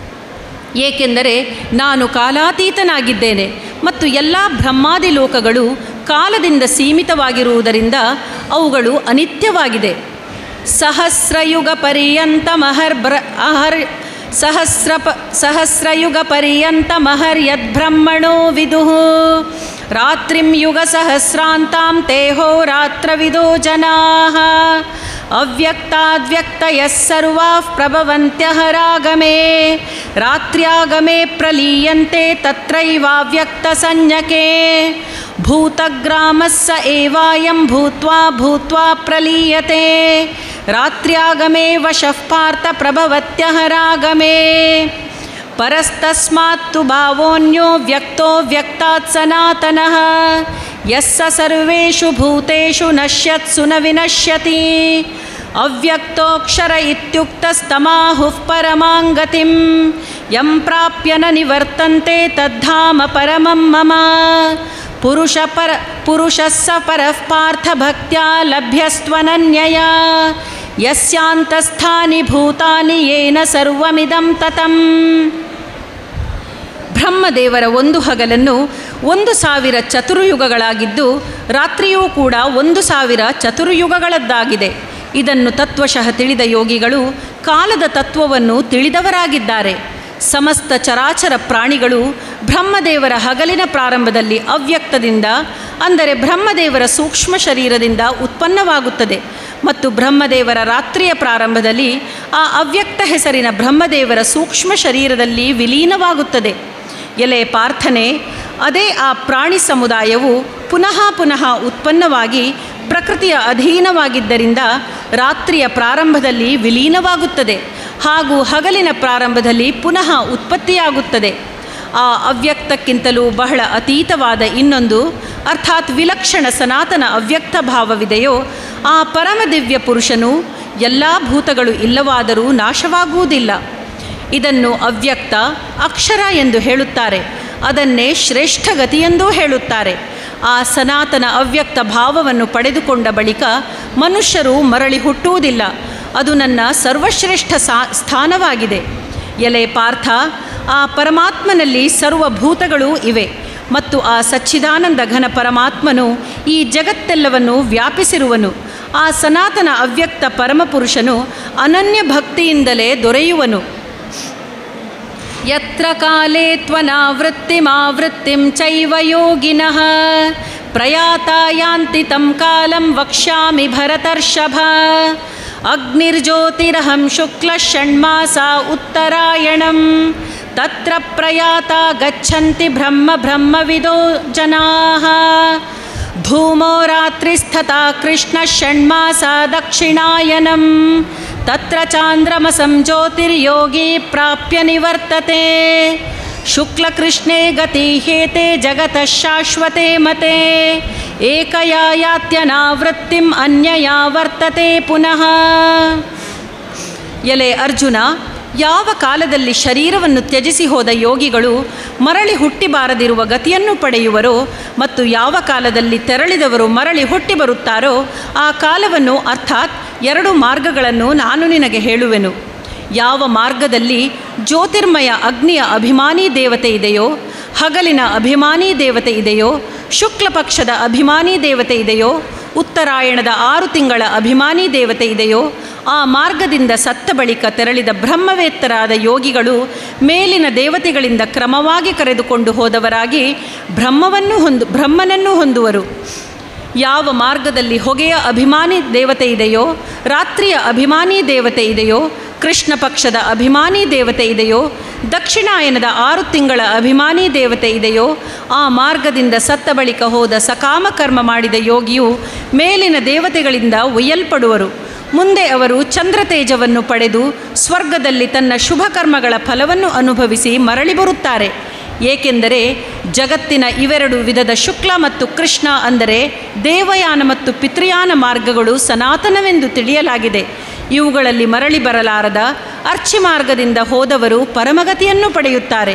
ಏಕೆಂದರೆ ನಾನು ಕಾಲಾತೀತನಾಗಿದ್ದೇನೆ ಮತ್ತು ಎಲ್ಲ ಬ್ರಹ್ಮಾದಿ ಲೋಕಗಳು ಕಾಲದಿಂದ ಸೀಮಿತವಾಗಿರುವುದರಿಂದ ಅವುಗಳು ಅನಿತ್ಯವಾಗಿದೆ. ಸಹಸ್ರಯುಗ ಪರ್ಯಂತಮಹರ್ಯದ್ಬ್ರಹ್ಮಣೋ ವಿದುಃ ರಾತ್ರಿಂ ಯುಗ ಸಹಸ್ರಾಂತಾಂ ತೇಹೋ ರಾತ್ರವಿದೋ ಜನಾಃ ಅವ್ಯಕ್ತಾದ್ವ್ಯಕ್ತಯಃ ಸರ್ವಾಃ ಪ್ರಭವಂತ್ಯಹರಾಗಮೇ ರಾತ್ರ್ಯಾಗಮೇ ಪ್ರಲೀಯಂತೆ ತತ್ರೈವಾವ್ಯಕ್ತಸಂಜ್ಞಕೆ ಭೂತಗ್ರಾಮಸ್ಸ ಏವಾಯಂ ಭೂತ್ವಾ ಭೂತ್ವಾ ಪ್ರಲೀಯತೆ ರಾತ್ರ್ಯಾಗಮೇ ವಶಃ ಪಾರ್ಥ ಪ್ರಭವತ್ಯಹರಾಗಮೇ ಪರಸ್ತಸ್ಮಾತ್ತು ಭಾವೋನ್ಯೋ ವ್ಯಕ್ತೋ ವ್ಯಕ್ತಾತ್ ಸನಾತನಃ ಯಸ್ಸ ಸರ್ವೇಷು ಭೂತೇಷು ನಶ್ಯತ್ಸು ನ ವಿನಶ್ಯತಿ ಅವ್ಯಕ್ತೋಕ್ಷರ ಇತ್ಯುಕ್ತಸ್ತಮಾಹುಃ ಪರಮಾಂಗತಿಂ ಯಂ ಪ್ರಾಪ್ಯ ನ ನಿವರ್ತಂತೆ ತದ್ಧಾಮ ಪರಮಂ ಮಮ ಪುರುಷಸ್ಸ ಪರಃ ಪಾರ್ಥ ಭಕ್ತ್ಯಾ ಲಭ್ಯಸ್ತ್ವನನ್ಯಯಾ ಯಸ್ಯಾಂತಸ್ಥಾನಿ ಭೂತಾನಿ ಯೇನ ಸರ್ವಮಿದಂ ತತಂ. ಬ್ರಹ್ಮದೇವರ ಒಂದು ಹಗಲನ್ನು 1000 ಚತುರ್ಯುಗಗಳಾಗಿದ್ದು ರಾತ್ರಿಯೂ ಕೂಡ 1000 ಚತುರ್ಯುಗಗಳದ್ದಾಗಿದೆ. ಇದನ್ನು ತತ್ವಶಃ ತಿಳಿದ ಯೋಗಿಗಳು ಕಾಲದ ತತ್ವವನ್ನು ತಿಳಿದವರಾಗಿದ್ದಾರೆ. ಸಮಸ್ತ ಚರಾಚರ ಪ್ರಾಣಿಗಳು ಬ್ರಹ್ಮದೇವರ ಹಗಲಿನ ಪ್ರಾರಂಭದಲ್ಲಿ ಅವ್ಯಕ್ತದಿಂದ ಅಂದರೆ ಬ್ರಹ್ಮದೇವರ ಸೂಕ್ಷ್ಮ ಶರೀರದಿಂದ ಉತ್ಪನ್ನವಾಗುತ್ತದೆ ಮತ್ತು ಬ್ರಹ್ಮದೇವರ ರಾತ್ರಿಯ ಪ್ರಾರಂಭದಲ್ಲಿ ಆ ಅವ್ಯಕ್ತ ಹೆಸರಿನ ಬ್ರಹ್ಮದೇವರ ಸೂಕ್ಷ್ಮ ಶರೀರದಲ್ಲಿ ವಿಲೀನವಾಗುತ್ತದೆ. ಎಲೆ ಪಾರ್ಥನೆ, ಅದೇ ಆ ಪ್ರಾಣಿ ಸಮುದಾಯವು ಪುನಃ ಪುನಃ ಉತ್ಪನ್ನವಾಗಿ ಪ್ರಕೃತಿಯ ಅಧೀನವಾಗಿದ್ದರಿಂದ ರಾತ್ರಿಯ ಪ್ರಾರಂಭದಲ್ಲಿ ವಿಲೀನವಾಗುತ್ತದೆ ಹಾಗೂ ಹಗಲಿನ ಪ್ರಾರಂಭದಲ್ಲಿ ಪುನಃ ಉತ್ಪತ್ತಿಯಾಗುತ್ತದೆ. ಆ ಅವ್ಯಕ್ತಕ್ಕಿಂತಲೂ ಬಹಳ ಅತೀತವಾದ ಇನ್ನೊಂದು ಅರ್ಥಾತ್ ವಿಲಕ್ಷಣ ಸನಾತನ ಅವ್ಯಕ್ತ ಭಾವವಿದೆಯೋ ಆ ಪರಮದಿವ್ಯ ಪುರುಷನು ಎಲ್ಲ ಭೂತಗಳು ಇಲ್ಲವಾದರೂ ನಾಶವಾಗುವುದಿಲ್ಲ. ಇದನ್ನು ಅವ್ಯಕ್ತ ಅಕ್ಷರ ಎಂದು ಹೇಳುತ್ತಾರೆ. ಅದನ್ನೇ ಶ್ರೇಷ್ಠ ಗತಿಯೆಂದೂ ಹೇಳುತ್ತಾರೆ. ಆ ಸನಾತನ ಅವ್ಯಕ್ತ ಭಾವವನ್ನು ಪಡೆದುಕೊಂಡ ಬಳಿಕ ಮನುಷ್ಯರು ಮರಳಿ ಹುಟ್ಟುವುದಿಲ್ಲ. ಅದು ನನ್ನ ಸರ್ವಶ್ರೇಷ್ಠ ಸ್ಥಾನವಾಗಿದೆ. ಎಲೆ ಪಾರ್ಥ, ಆ ಪರಮಾತ್ಮನಲ್ಲಿ ಸರ್ವಭೂತಗಳೂ ಇವೆ ಮತ್ತು ಆ ಸಚ್ಚಿದಾನಂದ ಘನ ಪರಮಾತ್ಮನು ಈ ಜಗತ್ತೆಲ್ಲವನ್ನು ವ್ಯಾಪಿಸಿರುವನು. ಆ ಸನಾತನ ಅವ್ಯಕ್ತ ಪರಮಪುರುಷನು ಅನನ್ಯ ಭಕ್ತಿಯಿಂದಲೇ ದೊರೆಯುವನು. ಯತ್ರ ಕಾಲೇ ತ್ವನಾವೃತ್ತಿಮಾವೃತ್ತಿಂ ಚೈವ ಯೋಗಿನಃ ಪ್ರಯಾತಾ ಯಾಂತಿ ತಂ ಕಾಲಂ ವಕ್ಷ್ಯಾಮಿ ಭರತರ್ಷಭ. ಅಗ್ನಿರ್ಜ್ಯೋತಿರಹಂ ಶುಕ್ಲ ಷಣ್ಮಾಸಾ ಉತ್ತರಾಯಣಂ ತತ್ರ ಪ್ರಯಾತಾ ಗಚ್ಚಂತಿ ಬ್ರಹ್ಮವಿದೋ ಜನಾಃ. ಧೂಮೋ ರಾತ್ರಿಸ್ಥತಾ ಕೃಷ್ಣ ಷಣ್ಮಾಸಾ ದಕ್ಷಿಣಾಯನಂ ತತ್ರ ಚಾಂದ್ರಮಸಂ ಜ್ಯೋತಿರ್ಯೋಗಿ ಪ್ರಾಪ್ಯ ನಿವರ್ತತೆ. ಶುಕ್ಲಕೃಷ್ಣೇ ಗತಿ ಹೇತೆ ಜಗತಃ ಶಾಶ್ವತೆ ಮತೆ ಏಕಯಾ ಯಾತ್ಯನಾವೃತ್ತಿಂ ಅನ್ಯಯಾ ವರ್ತತೆ ಪುನಃ. ಎಲೆ ಅರ್ಜುನ, ಯಾವ ಕಾಲದಲ್ಲಿ ಶರೀರವನ್ನು ತ್ಯಜಿಸಿ ಹೋದ ಯೋಗಿಗಳು ಮರಳಿ ಹುಟ್ಟಿ ಬಾರದಿರುವ ಗತಿಯನ್ನು ಪಡೆಯುವರೋ ಮತ್ತು ಯಾವ ಕಾಲದಲ್ಲಿ ತೆರಳಿದವರು ಮರಳಿ ಹುಟ್ಟಿ ಬರುತ್ತಾರೋ ಆ ಕಾಲವನ್ನು, ಅರ್ಥಾತ್ 2 ಮಾರ್ಗಗಳನ್ನು ನಾನು ನಿನಗೆ ಹೇಳುವೆನು. ಯಾವ ಮಾರ್ಗದಲ್ಲಿ ಜ್ಯೋತಿರ್ಮಯ ಅಗ್ನಿಯ ಅಭಿಮಾನಿ ದೇವತೆ ಇದೆಯೋ, ಹಗಲಿನ ಅಭಿಮಾನಿ ದೇವತೆ ಇದೆಯೋ, ಶುಕ್ಲ ಪಕ್ಷದ ಅಭಿಮಾನಿ ದೇವತೆ ಇದೆಯೋ, ಉತ್ತರಾಯಣದ 6 ತಿಂಗಳ ಅಭಿಮಾನಿ ದೇವತೆ ಇದೆಯೋ, ಆ ಮಾರ್ಗದಿಂದ ಸತ್ತ ಬಳಿಕ ತೆರಳಿದ ಬ್ರಹ್ಮವೇತ್ತರಾದ ಯೋಗಿಗಳು ಮೇಲಿನ ದೇವತೆಗಳಿಂದ ಕ್ರಮವಾಗಿ ಕರೆದುಕೊಂಡು ಹೋದವರಾಗಿ ಬ್ರಹ್ಮನನ್ನು ಹೊಂದುವರು. ಯಾವ ಮಾರ್ಗದಲ್ಲಿ ಹೊಗೆಯ ಅಭಿಮಾನಿ ದೇವತೆ ಇದೆಯೋ, ರಾತ್ರಿಯ ಅಭಿಮಾನಿ ದೇವತೆ ಇದೆಯೋ, ಕೃಷ್ಣ ಪಕ್ಷದ ಅಭಿಮಾನಿ ದೇವತೆ ಇದೆಯೋ, ದಕ್ಷಿಣಾಯನದ 6 ತಿಂಗಳ ಅಭಿಮಾನಿ ದೇವತೆ ಇದೆಯೋ, ಆ ಮಾರ್ಗದಿಂದ ಸತ್ತ ಬಳಿಕ ಹೋದ ಸಕಾಮ ಕರ್ಮ ಮಾಡಿದ ಯೋಗಿಯು ಮೇಲಿನ ದೇವತೆಗಳಿಂದ ಒಯ್ಯಲ್ಪಡುವರು. ಮುಂದೆ ಅವರು ಚಂದ್ರತೇಜವನ್ನು ಪಡೆದು ಸ್ವರ್ಗದಲ್ಲಿ ತನ್ನ ಶುಭ ಕರ್ಮಗಳ ಫಲವನ್ನು ಅನುಭವಿಸಿ ಮರಳಿ ಬರುತ್ತಾರೆ. ಏಕೆಂದರೆ ಜಗತ್ತಿನ ಇವೆರಡು ವಿಧದ ಶುಕ್ಲ ಮತ್ತು ಕೃಷ್ಣ ಅಂದರೆ ದೇವಯಾನ ಮತ್ತು ಪಿತೃಯಾನ ಮಾರ್ಗಗಳು ಸನಾತನವೆಂದು ತಿಳಿಯಲಾಗಿದೆ. ಇವುಗಳಲ್ಲಿ ಮರಳಿ ಬರಲಾರದ ಅರ್ಚಿ ಮಾರ್ಗದಿಂದ ಹೋದವರು ಪರಮಗತಿಯನ್ನು ಪಡೆಯುತ್ತಾರೆ.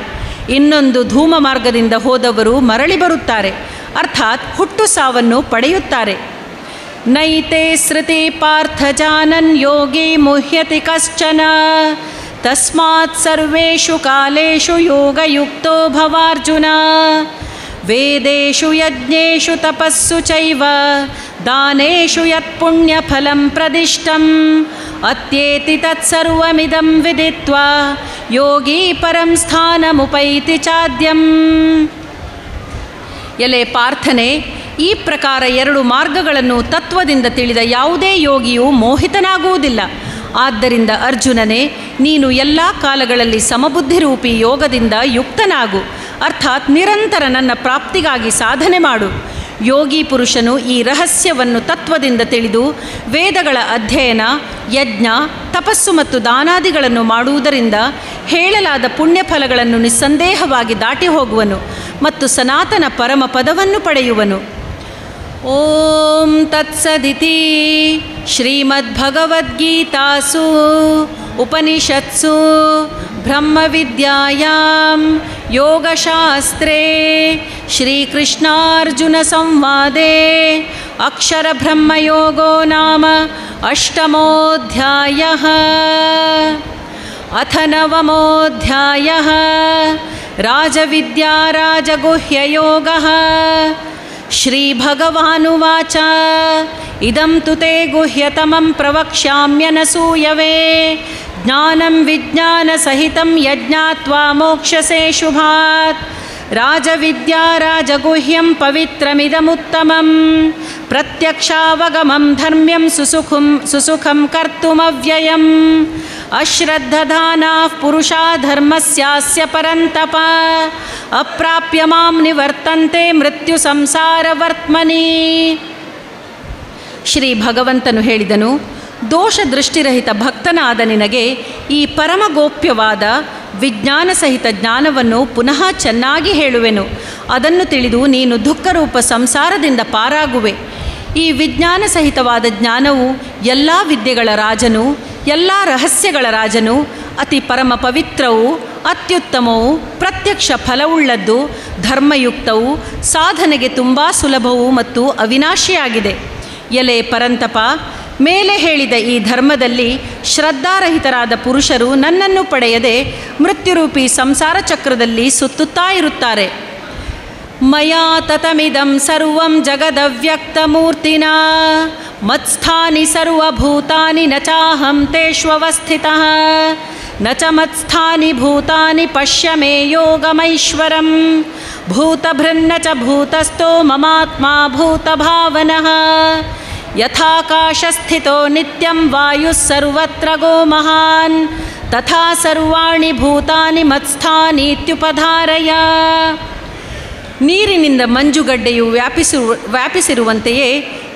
ಇನ್ನೊಂದು ಧೂಮ ಮಾರ್ಗದಿಂದ ಹೋದವರು ಮರಳಿ ಬರುತ್ತಾರೆ, ಅರ್ಥಾತ್ ಹುಟ್ಟು ಸಾವನ್ನು ಪಡೆಯುತ್ತಾರೆ. ನೈತೆ ಶ್ರುತಿ ಪಾರ್ಥ ಜಾನನ್ ಯೋಗಿ ಮುಹ್ಯತಿ ಕಶ್ಚನ ತಸ್ಮಾತ್ ಸರ್ವೇಷು ಕಾಲೇಷು ಯೋಗಯುಕ್ತೋ ಭವಾರ್ಜುನ. ವೇದೇಷು ಯಜ್ಞೇಷು ತಪಸ್ಸು ಚೈವ ದಾನೇಷು ಯತ್ಪುಣ್ಯಫಲಂ ಪ್ರದಿಷ್ಟಂ ಅತ್ಯೇತಿ ತತ್ಸರ್ವಮಿದಂ ವಿದಿತ್ವಾ ಯೋಗಿ ಪರಂ ಸ್ಥಾನಮುಪೈತಿ ಚಾದ್ಯಂ. ಎಲೆ ಪಾರ್ಥನೆ, ಈ ಪ್ರಕಾರ 2 ಮಾರ್ಗಗಳನ್ನು ತತ್ವದಿಂದ ತಿಳಿದ ಯಾವುದೇ ಯೋಗಿಯೂ ಮೋಹಿತನಾಗುವುದಿಲ್ಲ. ಆದ್ದರಿಂದ ಅರ್ಜುನನೇ, ನೀನು ಎಲ್ಲ ಕಾಲಗಳಲ್ಲಿ ಸಮಬುದ್ಧಿರೂಪಿ ಯೋಗದಿಂದ ಯುಕ್ತನಾಗು, ಅರ್ಥಾತ್ ನಿರಂತರ ನನ್ನ ಪ್ರಾಪ್ತಿಗಾಗಿ ಸಾಧನೆ ಮಾಡು. ಯೋಗಿ ಪುರುಷನು ಈ ರಹಸ್ಯವನ್ನು ತತ್ವದಿಂದ ತಿಳಿದು ವೇದಗಳ ಅಧ್ಯಯನ, ಯಜ್ಞ, ತಪಸ್ಸು ಮತ್ತು ದಾನಾದಿಗಳನ್ನು ಮಾಡುವುದರಿಂದ ಹೇಳಲಾದ ಪುಣ್ಯಫಲಗಳನ್ನು ನಿಸ್ಸಂದೇಹವಾಗಿ ದಾಟಿ ಹೋಗುವನು ಮತ್ತು ಸನಾತನ ಪರಮ ಪದವನ್ನು ಪಡೆಯುವನು. ಓಂ ತತ್ಸದಿತಿ ಶ್ರೀಮದ್ಭಗವದ್ಗೀತಾಸು ಉಪನಿಷತ್ಸು ಬ್ರಹ್ಮವಿದ್ಯಾಯಾಂ ಯೋಗಶಾಸ್ತ್ರೇ ಶ್ರೀಕೃಷ್ಣಾರ್ಜುನ ಸಂವಾದೇ ಅಕ್ಷರಬ್ರಹ್ಮಯೋಗೋ ನಾಮ 8ಮೋऽಧ್ಯಾಯಃ. ಅಥ 9ಮೋऽಧ್ಯಾಯಃ ರಾಜವಿದ್ಯಾ ರಾಜಗುಹ್ಯಯೋಗಃ. ಶ್ರೀಭಗವಾನುವಾಚ ಇದಂ ತು ತೇ ಗುಹ್ಯತಮಂ ಪ್ರವಕ್ಷ್ಯಾಮ್ಯನಸೂಯವೆ ಜ್ಞಾನಂ ವಿಜ್ಞಾನಸಹಿತಂ ಯಜ್ಞಾತ್ವಾ ಮೋಕ್ಷಸೇ ಶುಭಾತ್. ರಾಜವಿದ್ಯಾ ರಾಜಗುಹ್ಯಂ ಪವಿತ್ರಮಿದಮುತ್ತಮಂ ಪ್ರತ್ಯಕ್ಷಾವಗಮಂ ಧರ್ಮ್ಯಂ ಸುಸುಖಂ ಕರ್ತುಮವ್ಯಯಂ. ಅಶ್ರದ್ಧಧಾನಾಃ ಪುರುಷಾ ಧರ್ಮಸ್ಯಾಸ್ಯ ಪರಂತಪ ಅಪ್ರಾಪ್ಯ ಮಾಂ ನಿವರ್ತಂತೆ ಮೃತ್ಯು ಸಂಸಾರವರ್ತ್ಮನಿ. ಶ್ರೀ ಭಗವಂತನು ಹೇಳಿದನು, ದೋಷ ದೃಷ್ಟಿರಹಿತ ಭಕ್ತನಾದ ನಿನಗೆ ಈ ಪರಮಗೋಪ್ಯವಾದ ವಿಜ್ಞಾನ ಸಹಿತ ಜ್ಞಾನವನ್ನು ಪುನಃ ಚೆನ್ನಾಗಿ ಹೇಳುವೆನು. ಅದನ್ನು ತಿಳಿದು ನೀನು ದುಃಖರೂಪ ಸಂಸಾರದಿಂದ ಪಾರಾಗುವೆ. ಈ ವಿಜ್ಞಾನ ಸಹಿತವಾದ ಜ್ಞಾನವು ಎಲ್ಲ ವಿದ್ಯೆಗಳ ರಾಜನು, ಎಲ್ಲ ರಹಸ್ಯಗಳ ರಾಜನು, ಅತಿ ಪರಮ ಪವಿತ್ರವೂ ಅತ್ಯುತ್ತಮವೂ ಪ್ರತ್ಯಕ್ಷ ಫಲವುಳ್ಳದ್ದು, ಧರ್ಮಯುಕ್ತವೂ ಸಾಧನೆಗೆ ತುಂಬ ಸುಲಭವೂ ಮತ್ತು ಅವಿನಾಶಿಯಾಗಿದೆ. ಎಲೆ ಪರಂತಪ, ಮೇಲೆ ಹೇಳಿದ ಈ ಧರ್ಮದಲ್ಲಿ ಶ್ರದ್ಧಾರಹಿತರಾದ ಪುರುಷರು ನನ್ನನ್ನು ಪಡೆಯದೆ ಮೃತ್ಯುರೂಪಿ ಸಂಸಾರ ಚಕ್ರದಲ್ಲಿ ಸುತ್ತುತ್ತಾ ಇರುತ್ತಾರೆ. ಮಯಾ ತತಮಿದಂ ಸರ್ವಂ ಜಗದವ್ಯಕ್ತಮೂರ್ತಿನಾ ಮತ್ಸ್ಥಾನಿ ಸರ್ವಭೂತಾನಿ ನ ಚಾಹಂ ತೇಷ್ವವಸ್ಥಿತಃ ನ ಚ ಮತ್ಸ್ಥಾನಿ ಭೂತಾನಿ ಪಶ್ಯ ಮೇ ಯೋಗಮೈಶ್ವರಂ ಭೂತಭೃನ್ನ ಚ ಭೂತಸ್ಥೋ ಮಮಾತ್ಮಾ ಭೂತಭಾವನಃ ಯಥಾಕಾಶಸ್ಥಿತೋ ನಿತ್ಯಂ ವಾಯುಃ ಸರ್ವತ್ರ ಗೋ ಮಹಾನ್ ತಥಾ ಸರ್ವಾಣಿ ಭೂತಾನಿ ಮತ್ಸ್ಥಾನೀತ್ಯುಪಧಾರಯ. ನೀರಿನಿಂದ ಮಂಜುಗಡ್ಡೆಯು ವ್ಯಾಪಿಸಿರುವಂತೆಯೇ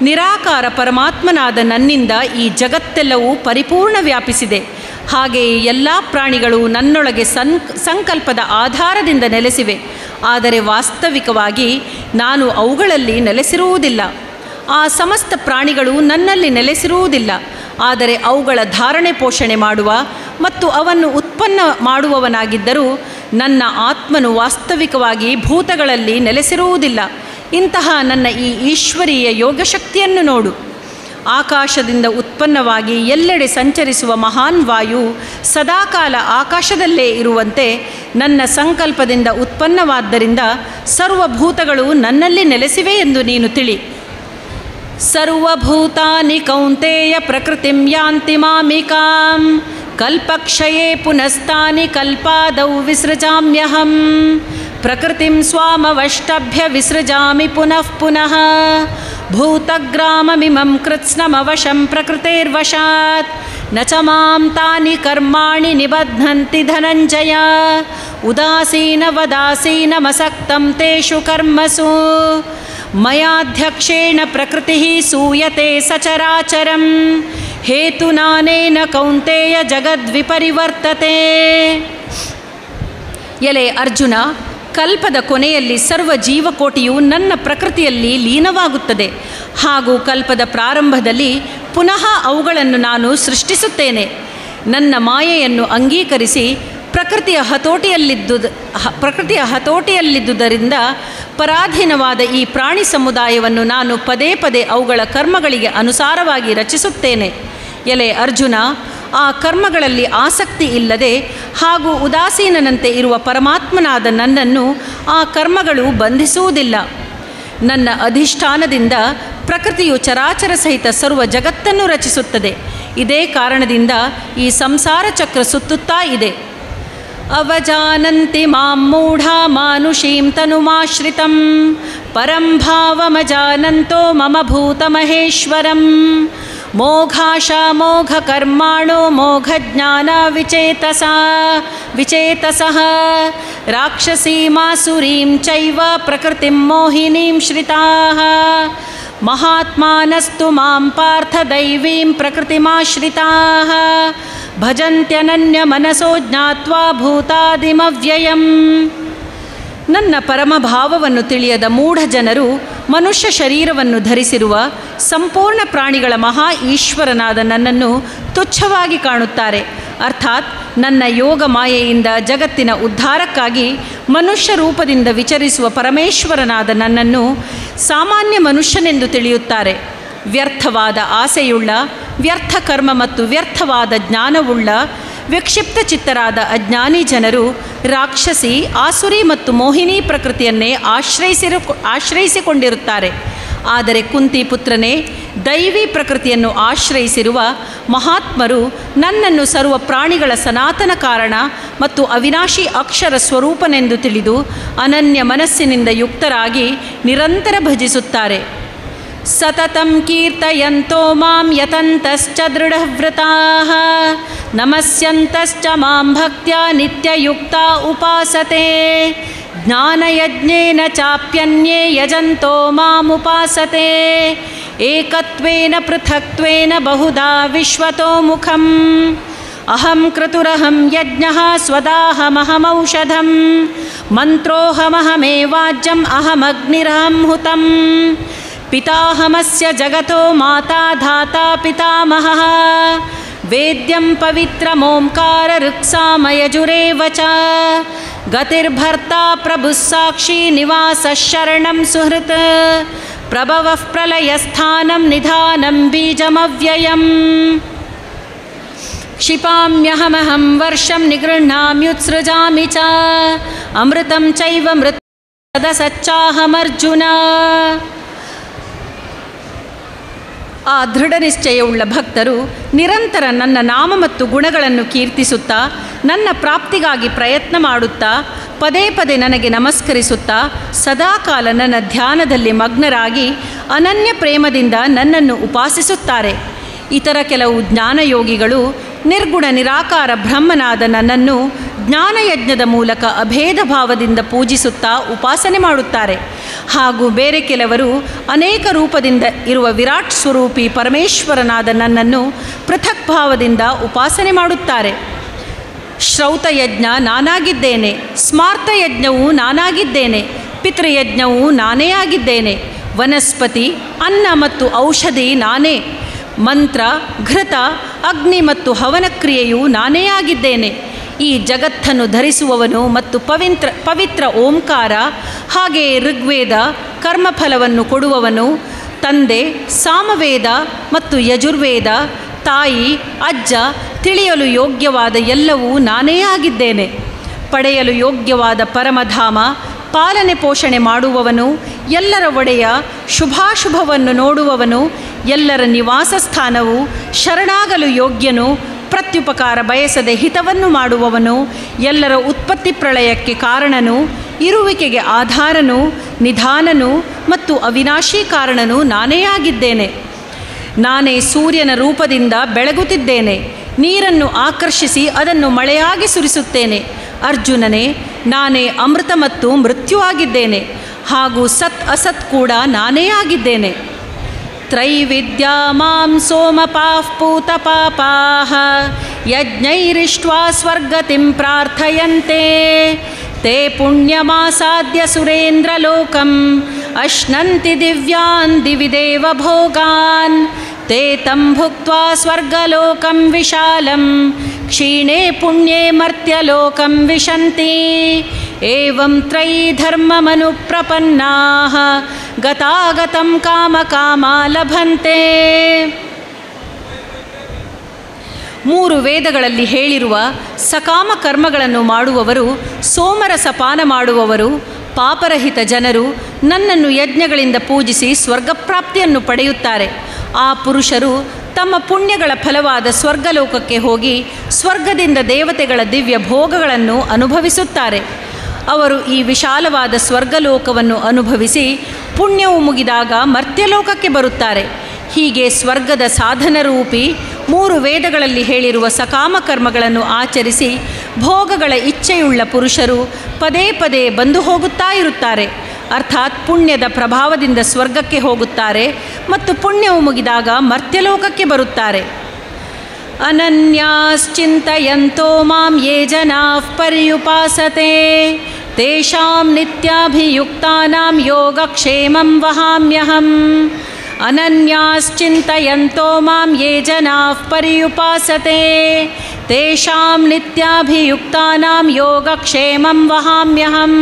ನಿರಾಕಾರ ಪರಮಾತ್ಮನಾದ ನನ್ನಿಂದ ಈ ಜಗತ್ತೆಲ್ಲವೂ ಪರಿಪೂರ್ಣ ವ್ಯಾಪಿಸಿದೆ. ಹಾಗೆಯೇ ಎಲ್ಲ ಪ್ರಾಣಿಗಳು ನನ್ನೊಳಗೆ ಸಂಕಲ್ಪದ ಆಧಾರದಿಂದ ನೆಲೆಸಿವೆ. ಆದರೆ ವಾಸ್ತವಿಕವಾಗಿ ನಾನು ಅವುಗಳಲ್ಲಿ ನೆಲೆಸಿರುವುದಿಲ್ಲ. ಆ ಸಮಸ್ತ ಪ್ರಾಣಿಗಳು ನನ್ನಲ್ಲಿ ನೆಲೆಸಿರುವುದಿಲ್ಲ. ಆದರೆ ಅವುಗಳ ಧಾರಣೆ ಪೋಷಣೆ ಮಾಡುವ ಮತ್ತು ಅವನ್ನು ಉತ್ಪನ್ನ ಮಾಡುವವನಾಗಿದ್ದರೂ ನನ್ನ ಆತ್ಮನು ವಾಸ್ತವಿಕವಾಗಿ ಭೂತಗಳಲ್ಲಿ ನೆಲೆಸಿರುವುದಿಲ್ಲ. ಇಂತಹ ನನ್ನ ಈ ಈಶ್ವರೀಯ ಯೋಗಶಕ್ತಿಯನ್ನು ನೋಡು. ಆಕಾಶದಿಂದ ಉತ್ಪನ್ನವಾಗಿ ಎಲ್ಲೆಡೆ ಸಂಚರಿಸುವ ಮಹಾನ್ ವಾಯು ಸದಾಕಾಲ ಆಕಾಶದಲ್ಲೇ ಇರುವಂತೆ ನನ್ನ ಸಂಕಲ್ಪದಿಂದ ಉತ್ಪನ್ನವಾದ್ದರಿಂದ ಸರ್ವಭೂತಗಳು ನನ್ನಲ್ಲಿ ನೆಲೆಸಿವೆ ಎಂದು ನೀನು ತಿಳಿ. ಸರ್ವಭೂತಾನಿ ಕೌಂತೇಯ ಪ್ರಕೃತಿಂ ಯಾಂತಿ ಮಾಮಿಕಾಂ ಕಲ್ಪಕ್ಷಯೇ ಪುನಸ್ತಾನಿ ಕಲ್ಪಾದೌ ವಿಸೃಜಾಮ್ಯಹಂ ಪ್ರಕೃತಿಂ ಸ್ವಾಮವಷ್ಟಭ್ಯ ವಿಸೃಜಾಮಿ ಪುನಃ ಪುನಃ ಭೂತಗ್ರಾಮಮಿಮಂ ಕೃತ್ಸ್ನಮವಶಂ ಪ್ರಕೃತೇರ್ವಶಾತ್ ನ ಚ ಮಾಂ ತಾನಿ ಕರ್ಮಾಣಿ ನಿಬಧ್ನಂತಿ ಧನಂಜಯ ಉದಾಸೀನವದಾಸೀನಮಸಕ್ತಂ ತೇಷು ಕರ್ಮಸು ಮಯಾಧ್ಯಕ್ಷೇಣ ಪ್ರಕೃತಿ ಸೂಯತೆ ಸಚರಾಚರಂ ಹೇತುನಾನೇನ ಕೌಂತೇಯ ಜಗದ್ವಿಪರಿವರ್ತತೆ. ಎಲೆ ಅರ್ಜುನ, ಕಲ್ಪದ ಕೊನೆಯಲ್ಲಿ ಸರ್ವ ಜೀವಕೋಟಿಯು ನನ್ನ ಪ್ರಕೃತಿಯಲ್ಲಿ ಲೀನವಾಗುತ್ತದೆ. ಹಾಗೂ ಕಲ್ಪದ ಪ್ರಾರಂಭದಲ್ಲಿ ಪುನಃ ಅವುಗಳನ್ನು ನಾನು ಸೃಷ್ಟಿಸುತ್ತೇನೆ. ನನ್ನ ಮಾಯೆಯನ್ನು ಅಂಗೀಕರಿಸಿ ಪ್ರಕೃತಿಯ ಹತೋಟಿಯಲ್ಲಿದ್ದುದರಿಂದ ಪರಾಧೀನವಾದ ಈ ಪ್ರಾಣಿ ಸಮುದಾಯವನ್ನು ನಾನು ಪದೇ ಪದೇ ಅವುಗಳ ಕರ್ಮಗಳಿಗೆ ಅನುಸಾರವಾಗಿ ರಚಿಸುತ್ತೇನೆ. ಎಲೆ ಅರ್ಜುನ, ಆ ಕರ್ಮಗಳಲ್ಲಿ ಆಸಕ್ತಿ ಇಲ್ಲದೆ ಹಾಗೂ ಉದಾಸೀನನಂತೆ ಇರುವ ಪರಮಾತ್ಮನಾದ ನನ್ನನ್ನು ಆ ಕರ್ಮಗಳು ಬಂಧಿಸುವುದಿಲ್ಲ. ನನ್ನ ಅಧಿಷ್ಠಾನದಿಂದ ಪ್ರಕೃತಿಯು ಚರಾಚರ ಸಹಿತ ಸರ್ವ ಜಗತ್ತನ್ನು ರಚಿಸುತ್ತದೆ. ಇದೇ ಕಾರಣದಿಂದ ಈ ಸಂಸಾರ ಚಕ್ರ ಸುತ್ತುತ್ತಾ ಇದೆ. ಅವಜಾನಂತಿ ಮಾಂ ಮೂಢಾ ಮಾನುಷೀಂ ತನುಮಾಶ್ರಿತಂ ಪರಂ ಭಾವಮಜಾನಂತೋ ಮಮ ಭೂತಮಹೇಶ್ವರಂ ಮೋಘಾಶಾ ಮೋಘಕರ್ಮಾಣೋ ಮೋಘಜ್ಞಾನ ವಿಚೇತಸಃ ರಾಕ್ಷಸೀಮಾಸುರೀಂ ಚೈವ ಪ್ರಕೃತಿಂ ಮೋಹಿನೀಂ ಶ್ರಿತಾಃ ಮಹಾತ್ಮಾನಸ್ತು ಮಾಂ ಪಾರ್ಥ ದೈವೀಂ ಪ್ರಕೃತಿಮಾಶ್ರಿತಾಃ ಭಜಂತ್ಯನನ್ಯ ಮನಸೋ ಜ್ಞಾತ್ವಾ ಭೂತಾದಿಮವ್ಯಯಂ. ನನ್ನ ಪರಮಭಾವವನ್ನು ತಿಳಿಯದ ಮೂಢ ಜನರು ಮನುಷ್ಯ ಶರೀರವನ್ನು ಧರಿಸಿರುವ ಸಂಪೂರ್ಣ ಪ್ರಾಣಿಗಳ ಮಹಾ ಈಶ್ವರನಾದ ನನ್ನನ್ನು ತುಚ್ಛವಾಗಿ ಕಾಣುತ್ತಾರೆ. ಅರ್ಥಾತ್ ನನ್ನ ಯೋಗ ಮಾಯೆಯಿಂದ ಜಗತ್ತಿನ ಉದ್ಧಾರಕ್ಕಾಗಿ ಮನುಷ್ಯ ರೂಪದಿಂದ ವಿಚರಿಸುವ ಪರಮೇಶ್ವರನಾದ ನನ್ನನ್ನು ಸಾಮಾನ್ಯ ಮನುಷ್ಯನೆಂದು ತಿಳಿಯುತ್ತಾರೆ. ವ್ಯರ್ಥವಾದ ಆಸೆಯುಳ್ಳ, ವ್ಯರ್ಥ ಕರ್ಮ ಮತ್ತು ವ್ಯರ್ಥವಾದ ಜ್ಞಾನವುಳ್ಳ ವಿಕ್ಷಿಪ್ತ ಚಿತ್ತರಾದ ಅಜ್ಞಾನಿ ಜನರು ರಾಕ್ಷಸಿ, ಆಸುರಿ ಮತ್ತು ಮೋಹಿನಿ ಪ್ರಕೃತಿಯನ್ನೇ ಆಶ್ರಯಿಸಿಕೊಂಡಿರುತ್ತಾರೆ. ಆದರೆ ಕುಂತಿ ಪುತ್ರನೇ, ದೈವಿ ಪ್ರಕೃತಿಯನ್ನು ಆಶ್ರಯಿಸಿರುವ ಮಹಾತ್ಮರು ನನ್ನನ್ನು ಸರ್ವ ಪ್ರಾಣಿಗಳ ಸನಾತನ ಕಾರಣ ಮತ್ತು ಅವಿನಾಶಿ ಅಕ್ಷರ ಸ್ವರೂಪನೆಂದು ತಿಳಿದು ಅನನ್ಯ ಮನಸ್ಸಿನಿಂದ ಯುಕ್ತರಾಗಿ ನಿರಂತರ ಭಜಿಸುತ್ತಾರೆ. ಸತತಂ ಕೀರ್ತಯಂತೋ ಮಾಂ ಯತಂತಶ್ಚ ದೃಢವ್ರತಾಃ ನಮಸ್ಯಂತಶ್ಚ ಮಾಂ ಭಕ್ತ್ಯಾ ನಿತ್ಯಯುಕ್ತಾ ಉಪಾಸತೆ ಜ್ಞಾನಯಜ್ಞೇನ ಚಾಪ್ಯನ್ಯೇ ಯಜಂತೋ ಮಾಮುಪಾಸತೆ ಏಕತ್ವೇನ ಪೃಥಕ್ತ್ವೇನ ಬಹುಧಾ ವಿಶ್ವತೋ ಮುಖಂ ಅಹಂ ಕ್ರತುರಹಂ ಯಜ್ಞಃ ಸ್ವದಾಹಮಹಮೌಷಧಂ ಮಂತ್ರೋಹಮಹಮೇವಾಜ್ಯಂ ಅಹಮಗ್ನಿರಹಂ ಹುತಂ ಪಿತಾಹಮಸ್ಯ ಜಗತೋ ಮಾತಾ ಧಾತಾ ಪಿತಾಮಹಃ ವೇದ್ಯಂ ಪವಿತ್ರಮೋಂಕಾರ ಋಕ್ಸಾಮಯಜುರೇವ ಚ ಗತಿರ್ಭರ್ತಾ ಪ್ರಭುಸ್ಸಾಕ್ಷಿ ನಿವಾಸ ಶರಣಂ ಸುಹೃತ್ ಪ್ರಭವಃ ಪ್ರಲಯಸ್ಥಾನಂ ನಿಧಾನಂ ಬೀಜಮವ್ಯಯಂ ಕ್ಷಿಪಾಮ್ಯಹಮಹಂ ವರ್ಷಂ ನಿಗೃಹ್ಣಾಮ್ಯುತ್ಸೃಜಾಮಿ ಚ ಅಮೃತಂ ಚೈವ ಮೃತ ಸಚ್ಚಾಹಮರ್ಜುನ. ಆ ದೃಢ ನಿಶ್ಚಯವುಳ್ಳ ಭಕ್ತರು ನಿರಂತರ ನನ್ನ ನಾಮ ಮತ್ತು ಗುಣಗಳನ್ನು ಕೀರ್ತಿಸುತ್ತಾ ನನ್ನ ಪ್ರಾಪ್ತಿಗಾಗಿ ಪ್ರಯತ್ನ ಮಾಡುತ್ತಾ ಪದೇ ಪದೇ ನನಗೆ ನಮಸ್ಕರಿಸುತ್ತಾ ಸದಾಕಾಲ ನನ್ನ ಧ್ಯಾನದಲ್ಲಿ ಮಗ್ನರಾಗಿ ಅನನ್ಯ ಪ್ರೇಮದಿಂದ ನನ್ನನ್ನು ಉಪಾಸಿಸುತ್ತಾರೆ. ಇತರ ಕೆಲವು ಜ್ಞಾನಯೋಗಿಗಳು ನಿರ್ಗುಣ ನಿರಾಕಾರ ಬ್ರಹ್ಮನಾದ ನನ್ನನ್ನು ಜ್ಞಾನಯಜ್ಞದ ಮೂಲಕ ಅಭೇದ ಭಾವದಿಂದ ಪೂಜಿಸುತ್ತಾ ಉಪಾಸನೆ ಮಾಡುತ್ತಾರೆ. ಹಾಗೂ ಬೇರೆ ಕೆಲವರು ಅನೇಕ ರೂಪದಿಂದ ಇರುವ ವಿರಾಟ್ ಸ್ವರೂಪಿ ಪರಮೇಶ್ವರನಾದ ನನ್ನನ್ನು ಪೃಥಕ್ ಭಾವದಿಂದ ಉಪಾಸನೆ ಮಾಡುತ್ತಾರೆ. ಶ್ರೌತಯಜ್ಞ ನಾನಾಗಿದ್ದೇನೆ, ಸ್ಮಾರ್ತಯಜ್ಞವೂ ನಾನಾಗಿದ್ದೇನೆ, ಪಿತೃಯಜ್ಞವೂ ನಾನೇ ಆಗಿದ್ದೇನೆ, ವನಸ್ಪತಿ ಅನ್ನ ಮತ್ತು ಔಷಧಿ ನಾನೇ, ಮಂತ್ರ ಘೃತ ಅಗ್ನಿ ಮತ್ತು ಹವನ ಕ್ರಿಯೆಯೂ ನಾನೇ ಆಗಿದ್ದೇನೆ. ಈ ಜಗತ್ತನ್ನು ಧರಿಸುವವನು ಮತ್ತು ಪವಿತ್ರ ಓಂಕಾರ, ಹಾಗೆಯೇ ಋಗ್ವೇದ ಕರ್ಮಫಲವನ್ನು ಕೊಡುವವನು, ತಂದೆ ಸಾಮವೇದ ಮತ್ತು ಯಜುರ್ವೇದ, ತಾಯಿ ಅಜ್ಜ, ತಿಳಿಯಲು ಯೋಗ್ಯವಾದ ಎಲ್ಲವೂ ನಾನೇ ಆಗಿದ್ದೇನೆ. ಪಡೆಯಲು ಯೋಗ್ಯವಾದ ಪರಮಧಾಮ, ಪಾಲನೆ ಪೋಷಣೆ ಮಾಡುವವನು, ಎಲ್ಲರ ಒಡೆಯ, ಶುಭಾಶುಭವನ್ನು ನೋಡುವವನು, ಎಲ್ಲರ ನಿವಾಸ ಸ್ಥಾನವು, ಶರಣಾಗಲು ಯೋಗ್ಯನು, ಪ್ರತ್ಯುಪಕಾರ ಬಯಸದೆ ಹಿತವನ್ನು ಮಾಡುವವನು, ಎಲ್ಲರ ಉತ್ಪತ್ತಿ ಪ್ರಳಯಕ್ಕೆ ಕಾರಣನು, ಇರುವಿಕೆಗೆ ಆಧಾರನು, ನಿಧಾನನು ಮತ್ತು ಅವಿನಾಶಿ ಕಾರಣನು ನಾನೇ ಆಗಿದ್ದೇನೆ. ನಾನೇ ಸೂರ್ಯನ ರೂಪದಿಂದ ಬೆಳಗುತ್ತಿದ್ದೇನೆ, ನೀರನ್ನು ಆಕರ್ಷಿಸಿ ಅದನ್ನು ಮಳೆಯಾಗಿ ಸುರಿಸುತ್ತೇನೆ. ಅರ್ಜುನನೇ, ನಾನೇ ಅಮೃತ ಮತ್ತು ಮೃತ್ಯು ಆಗಿದ್ದೇನೆ, ಹಾಗೂ ಸತ್ ಅಸತ್ ಕೂಡ ನಾನೇ ಆಗಿದ್ದೇನೆ. ತ್ರೈವಿದ್ಯಾ ಮಾಂ ಸೋಮಪಾಃ ಪೂತಪಾಪಾಃ ಯಜ್ಞೈರಿಷ್ಟ್ವಾ ಸ್ವರ್ಗತಿಂ ಪ್ರಾರ್ಥಯಂತೆ ತೇ ಪುಣ್ಯಮಾಸಾದ್ಯ ಸುರೇಂದ್ರಲೋಕಂ ಅಶ್ನಂತಿ ದಿವ್ಯಾನ್ ದಿವಿ ದೇವ ಭೋಗಾನ್ ತೇ ತಂ ಭುಕ್ತ್ವಾ ಸ್ವರ್ಗಲೋಕಂ ವಿಶಾಲಂ ಕ್ಷೀಣೇ ಪುಣ್ಯೇ ಮರ್ತ್ಯಲೋಕಂ ವಿಶಂತಿ ಏವಂ ತ್ರೈಧರ್ಮಮನುಪ್ರಪನ್ನಾಃ ಗತಾಗತಂ ಕಾಮಕಾಮಾ ಲಭಂತೆ. 3 ವೇದಗಳಲ್ಲಿ ಹೇಳಿರುವ ಸಕಾಮ ಕರ್ಮಗಳನ್ನು ಮಾಡುವವರು, ಸೋಮರಸ ಪಾನ ಮಾಡುವವರು, ಪಾಪರಹಿತ ಜನರು ನನ್ನನ್ನು ಯಜ್ಞಗಳಿಂದ ಪೂಜಿಸಿ ಸ್ವರ್ಗಪ್ರಾಪ್ತಿಯನ್ನು ಪಡೆಯುತ್ತಾರೆ. ಆ ಪುರುಷರು ತಮ್ಮ ಪುಣ್ಯಗಳ ಫಲವಾದ ಸ್ವರ್ಗಲೋಕಕ್ಕೆ ಹೋಗಿ ಸ್ವರ್ಗದಿಂದ ದೇವತೆಗಳ ದಿವ್ಯ ಭೋಗಗಳನ್ನು ಅನುಭವಿಸುತ್ತಾರೆ. ಅವರು ಈ ವಿಶಾಲವಾದ ಸ್ವರ್ಗಲೋಕವನ್ನು ಅನುಭವಿಸಿ ಪುಣ್ಯವು ಮುಗಿದಾಗ ಮರ್ತ್ಯಲೋಕಕ್ಕೆ ಬರುತ್ತಾರೆ. ಹೀಗೆ ಸ್ವರ್ಗದ ಸಾಧನರೂಪಿ 3 ವೇದಗಳಲ್ಲಿ ಹೇಳಿರುವ ಸಕಾಮ ಕರ್ಮಗಳನ್ನು ಆಚರಿಸಿ ಭೋಗಗಳ ಇಚ್ಛೆಯುಳ್ಳ ಪುರುಷರು ಪದೇ ಪದೇ ಬಂದು ಹೋಗುತ್ತಾ ಇರುತ್ತಾರೆ. ಅರ್ಥಾತ್ ಪುಣ್ಯದ ಪ್ರಭಾವದಿಂದ ಸ್ವರ್ಗಕ್ಕೆ ಹೋಗುತ್ತಾರೆ ಮತ್ತು ಪುಣ್ಯವು ಮುಗಿದಾಗ ಮರ್ತ್ಯಲೋಕಕ್ಕೆ ಬರುತ್ತಾರೆ. ಅನನ್ಯಾಶ್ಚಿಂತಯಂತೋ ಮಾಂ ಯೇ ಜನಾಃ ಪರ್ಯುಪಾಸತೆ ತೇಷಾಂ ನಿತ್ಯಾಭಿಯುಕ್ತಾನಾಂ ಯೋಗಕ್ಷೇಮಂ ವಹಾಮ್ಯಹಂ. ಅನನ್ಯಾಶ್ಚಿಂತಯಂತೋ ಮಾಂ ಯೇ ಜನಾಃ ಪರ್ಯುಪಾಸತೆ ತೇಷಾಂ ನಿತ್ಯಾಭಿಯುಕ್ತಾನಾಂ ಯೋಗಕ್ಷೇಮಂ ವಹಾಮ್ಯಹಂ.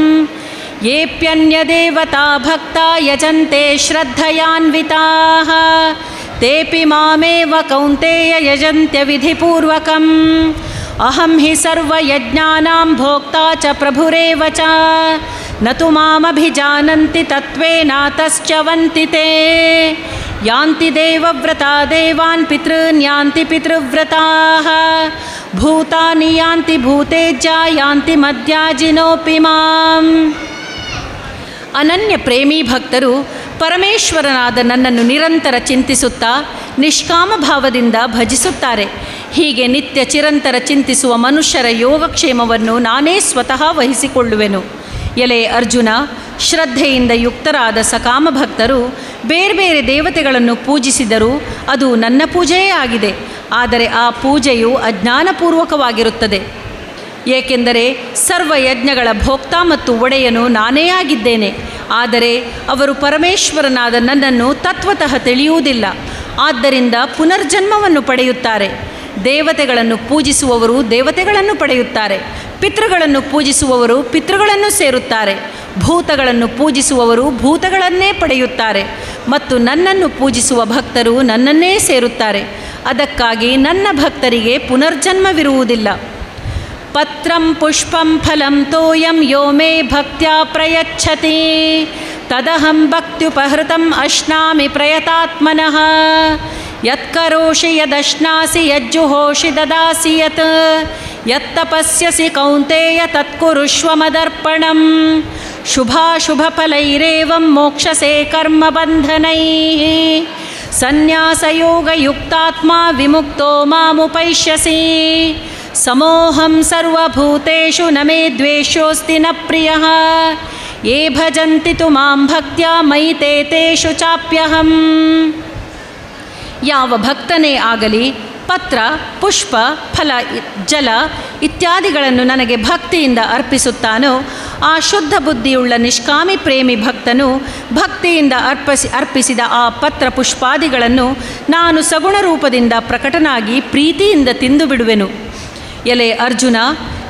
ಯೇಪ್ಯನ್ಯದೇವತಾ ಭಕ್ತಾ ಯಜಂತೆ ಶ್ರದ್ಧಯಾನ್ವಿತಾಃ ತೇಪಿ ಮಾಮೇವ ಕೌಂತೆಯ ಯಜಂತ್ಯ ವಿಧಿಪೂರ್ವಕಂ. ಅಹಂ ಹಿ ಸರ್ವಯಜ್ಞಾನಾಂ ಭೋಕ್ತಾ ಚ ಪ್ರಭುರೇವ ಚ ನ ತು ಮಾಮಭಿಜಾನಂತಿ ತತ್ವೇನಾತಶ್ಚವಂತಿ ತೇ. ಯಾಂತಿ ದೇವವ್ರತಾ ದೇವಾನ್ ಪಿತॄನ್ ಯಾಂತಿ ಪಿತೃವ್ರತಾಃ ಭೂತಾನಿ ಯಾಂತಿ ಭೂತೇಜ್ಜಾ ಯಾಂತಿ ಮದ್ಯಾಜಿನೋಪಿ ಮಾಂ. ಅನನ್ಯ ಪ್ರೇಮಿ ಭಕ್ತರು ಪರಮೇಶ್ವರನಾದ ನನ್ನನ್ನು ನಿರಂತರ ಚಿಂತಿಸುತ್ತಾ ನಿಷ್ಕಾಮ ಭಾವದಿಂದ ಭಜಿಸುತ್ತಾರೆ. ಹೀಗೆ ನಿತ್ಯ ಚಿರಂತರ ಚಿಂತಿಸುವ ಮನುಷ್ಯರ ಯೋಗಕ್ಷೇಮವನ್ನು ನಾನೇ ಸ್ವತಃ ವಹಿಸಿಕೊಳ್ಳುವೆನು. ಎಲೆ ಅರ್ಜುನ, ಶ್ರದ್ಧೆಯಿಂದ ಯುಕ್ತರಾದ ಸಕಾಮ ಭಕ್ತರು ಬೇರೆ ಬೇರೆ ದೇವತೆಗಳನ್ನು ಪೂಜಿಸಿದರೂ ಅದು ನನ್ನ ಪೂಜೆಯೇ ಆಗಿದೆ. ಆದರೆ ಆ ಪೂಜೆಯು ಅಜ್ಞಾನಪೂರ್ವಕವಾಗಿರುತ್ತದೆ. ಏಕೆಂದರೆ ಸರ್ವ ಯಜ್ಞಗಳ ಭೋಕ್ತ ಮತ್ತು ಒಡೆಯನು ನಾನೇ ಆಗಿದ್ದೇನೆ. ಆದರೆ ಅವರು ಪರಮೇಶ್ವರನಾದ ನನ್ನನ್ನು ತತ್ವತಃ ತಿಳಿಯುವುದಿಲ್ಲ. ಆದ್ದರಿಂದ ಪುನರ್ಜನ್ಮವನ್ನು ಪಡೆಯುತ್ತಾರೆ. ದೇವತೆಗಳನ್ನು ಪೂಜಿಸುವವರು ದೇವತೆಗಳನ್ನು ಪಡೆಯುತ್ತಾರೆ, ಪಿತೃಗಳನ್ನು ಪೂಜಿಸುವವರು ಪಿತೃಗಳನ್ನು ಸೇರುತ್ತಾರೆ, ಭೂತಗಳನ್ನು ಪೂಜಿಸುವವರು ಭೂತಗಳನ್ನೇ ಪಡೆಯುತ್ತಾರೆ ಮತ್ತು ನನ್ನನ್ನು ಪೂಜಿಸುವ ಭಕ್ತರು ನನ್ನನ್ನೇ ಸೇರುತ್ತಾರೆ. ಅದಕ್ಕಾಗಿ ನನ್ನ ಭಕ್ತರಿಗೆ ಪುನರ್ಜನ್ಮವಿರುವುದಿಲ್ಲ. ಪತ್ರಂ ಪುಷ್ಪಂ ಫಲಂ ತೋಯಂ ಯೋ ಮೇ ಭಕ್ತ್ಯಾ ಪ್ರಯಚ್ಛತಿ ತದಹಂ ಭಕ್ತ್ಯುಪಹೃತಂ ಅಶ್ನಾಮಿ ಪ್ರಯತಾತ್ಮನಃ. ಯತ್ಕರೋಷಿ ಯದಶ್ನಾಸಿ ಯಜ್ಜುಹೋಷಿ ದದಾಸಿ ಯತ್ ಯತ್ತಪಸ್ಯಸಿ ಕೌಂತೇಯ ತತ್ಕುರುಷ್ವ ಮದರ್ಪಣಂ. ಶುಭಾಶುಭಫಲೈರೇವಂ ಮೋಕ್ಷಸೇ ಕರ್ಮಬಂಧನೈಃ. ಸನ್ಯಾಸಯೋಗಯುಕ್ತಾತ್ಮಾ ವಿಮುಕ್ತೋ ಮಾಮುಪೈಷ್ಯಸಿ. ಸಮೋಹಂ ಸರ್ವಭೂತೇಷು ನ ಮೇ ದ್ವೇಷೋಸ್ತಿ ನ ಪ್ರಿಯಃ. ಯೇ ಭಜಂತಿ ತು ಮಾಂ ಭಕ್ತ್ಯಾ ಮಯಿ ತೇ ತೇಷು ಚಾಪ್ಯಹಂ. ಯಾವ ಭಕ್ತನೇ ಆಗಲಿ ಪತ್ರ, ಪುಷ್ಪ, ಫಲ, ಜಲ ಇತ್ಯಾದಿಗಳನ್ನು ನನಗೆ ಭಕ್ತಿಯಿಂದ ಅರ್ಪಿಸುತ್ತಾನೋ ಆ ಶುದ್ಧ ಬುದ್ಧಿಯುಳ್ಳ ನಿಷ್ಕಾಮಿ ಪ್ರೇಮಿ ಭಕ್ತನು ಭಕ್ತಿಯಿಂದ ಅರ್ಪಿಸಿದ ಆ ಪತ್ರ ಪುಷ್ಪಾದಿಗಳನ್ನು ನಾನು ಸಗುಣ ರೂಪದಿಂದ ಪ್ರಕಟನಾಗಿ ಪ್ರೀತಿಯಿಂದ ತಿಂದು ಬಿಡುವೆನು. ಎಲೆ ಅರ್ಜುನ,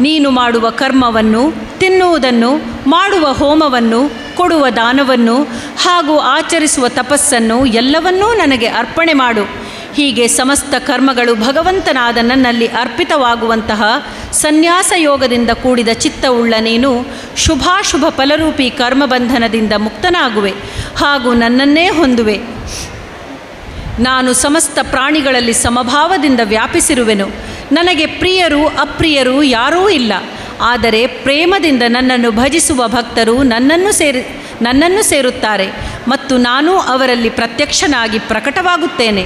ನೀನು ಮಾಡುವ ಕರ್ಮವನ್ನು, ತಿನ್ನುವುದನ್ನು, ಮಾಡುವ ಹೋಮವನ್ನು, ಕೊಡುವ ದಾನವನ್ನು ಹಾಗೂ ಆಚರಿಸುವ ತಪಸ್ಸನ್ನು ಎಲ್ಲವನ್ನೂ ನನಗೆ ಅರ್ಪಣೆ ಮಾಡು. ಹೀಗೆ ಸಮಸ್ತ ಕರ್ಮಗಳು ಭಗವಂತನಾದ ನನ್ನಲ್ಲಿ ಅರ್ಪಿತವಾಗುವಂತಹ ಸನ್ಯಾಸ ಯೋಗದಿಂದ ಕೂಡಿದ ಚಿತ್ತವುಳ್ಳ ನೀನು ಶುಭಾಶುಭ ಫಲರೂಪಿ ಕರ್ಮಬಂಧನದಿಂದ ಮುಕ್ತನಾಗುವೆ ಹಾಗೂ ನನ್ನನ್ನೇ ಹೊಂದುವೆ. ನಾನು ಸಮಸ್ತ ಪ್ರಾಣಿಗಳಲ್ಲಿ ಸಮಭಾವದಿಂದ ವ್ಯಾಪಿಸಿರುವೆನು. ನನಗೆ ಪ್ರಿಯರು ಅಪ್ರಿಯರು ಯಾರೂ ಇಲ್ಲ. ಆದರೆ ಪ್ರೇಮದಿಂದ ನನ್ನನ್ನು ಭಜಿಸುವ ಭಕ್ತರು ನನ್ನನ್ನು ಸೇರುತ್ತಾರೆ ಮತ್ತು ನಾನು ಅವರಲ್ಲಿ ಪ್ರತ್ಯಕ್ಷನಾಗಿ ಪ್ರಕಟವಾಗುತ್ತೇನೆ.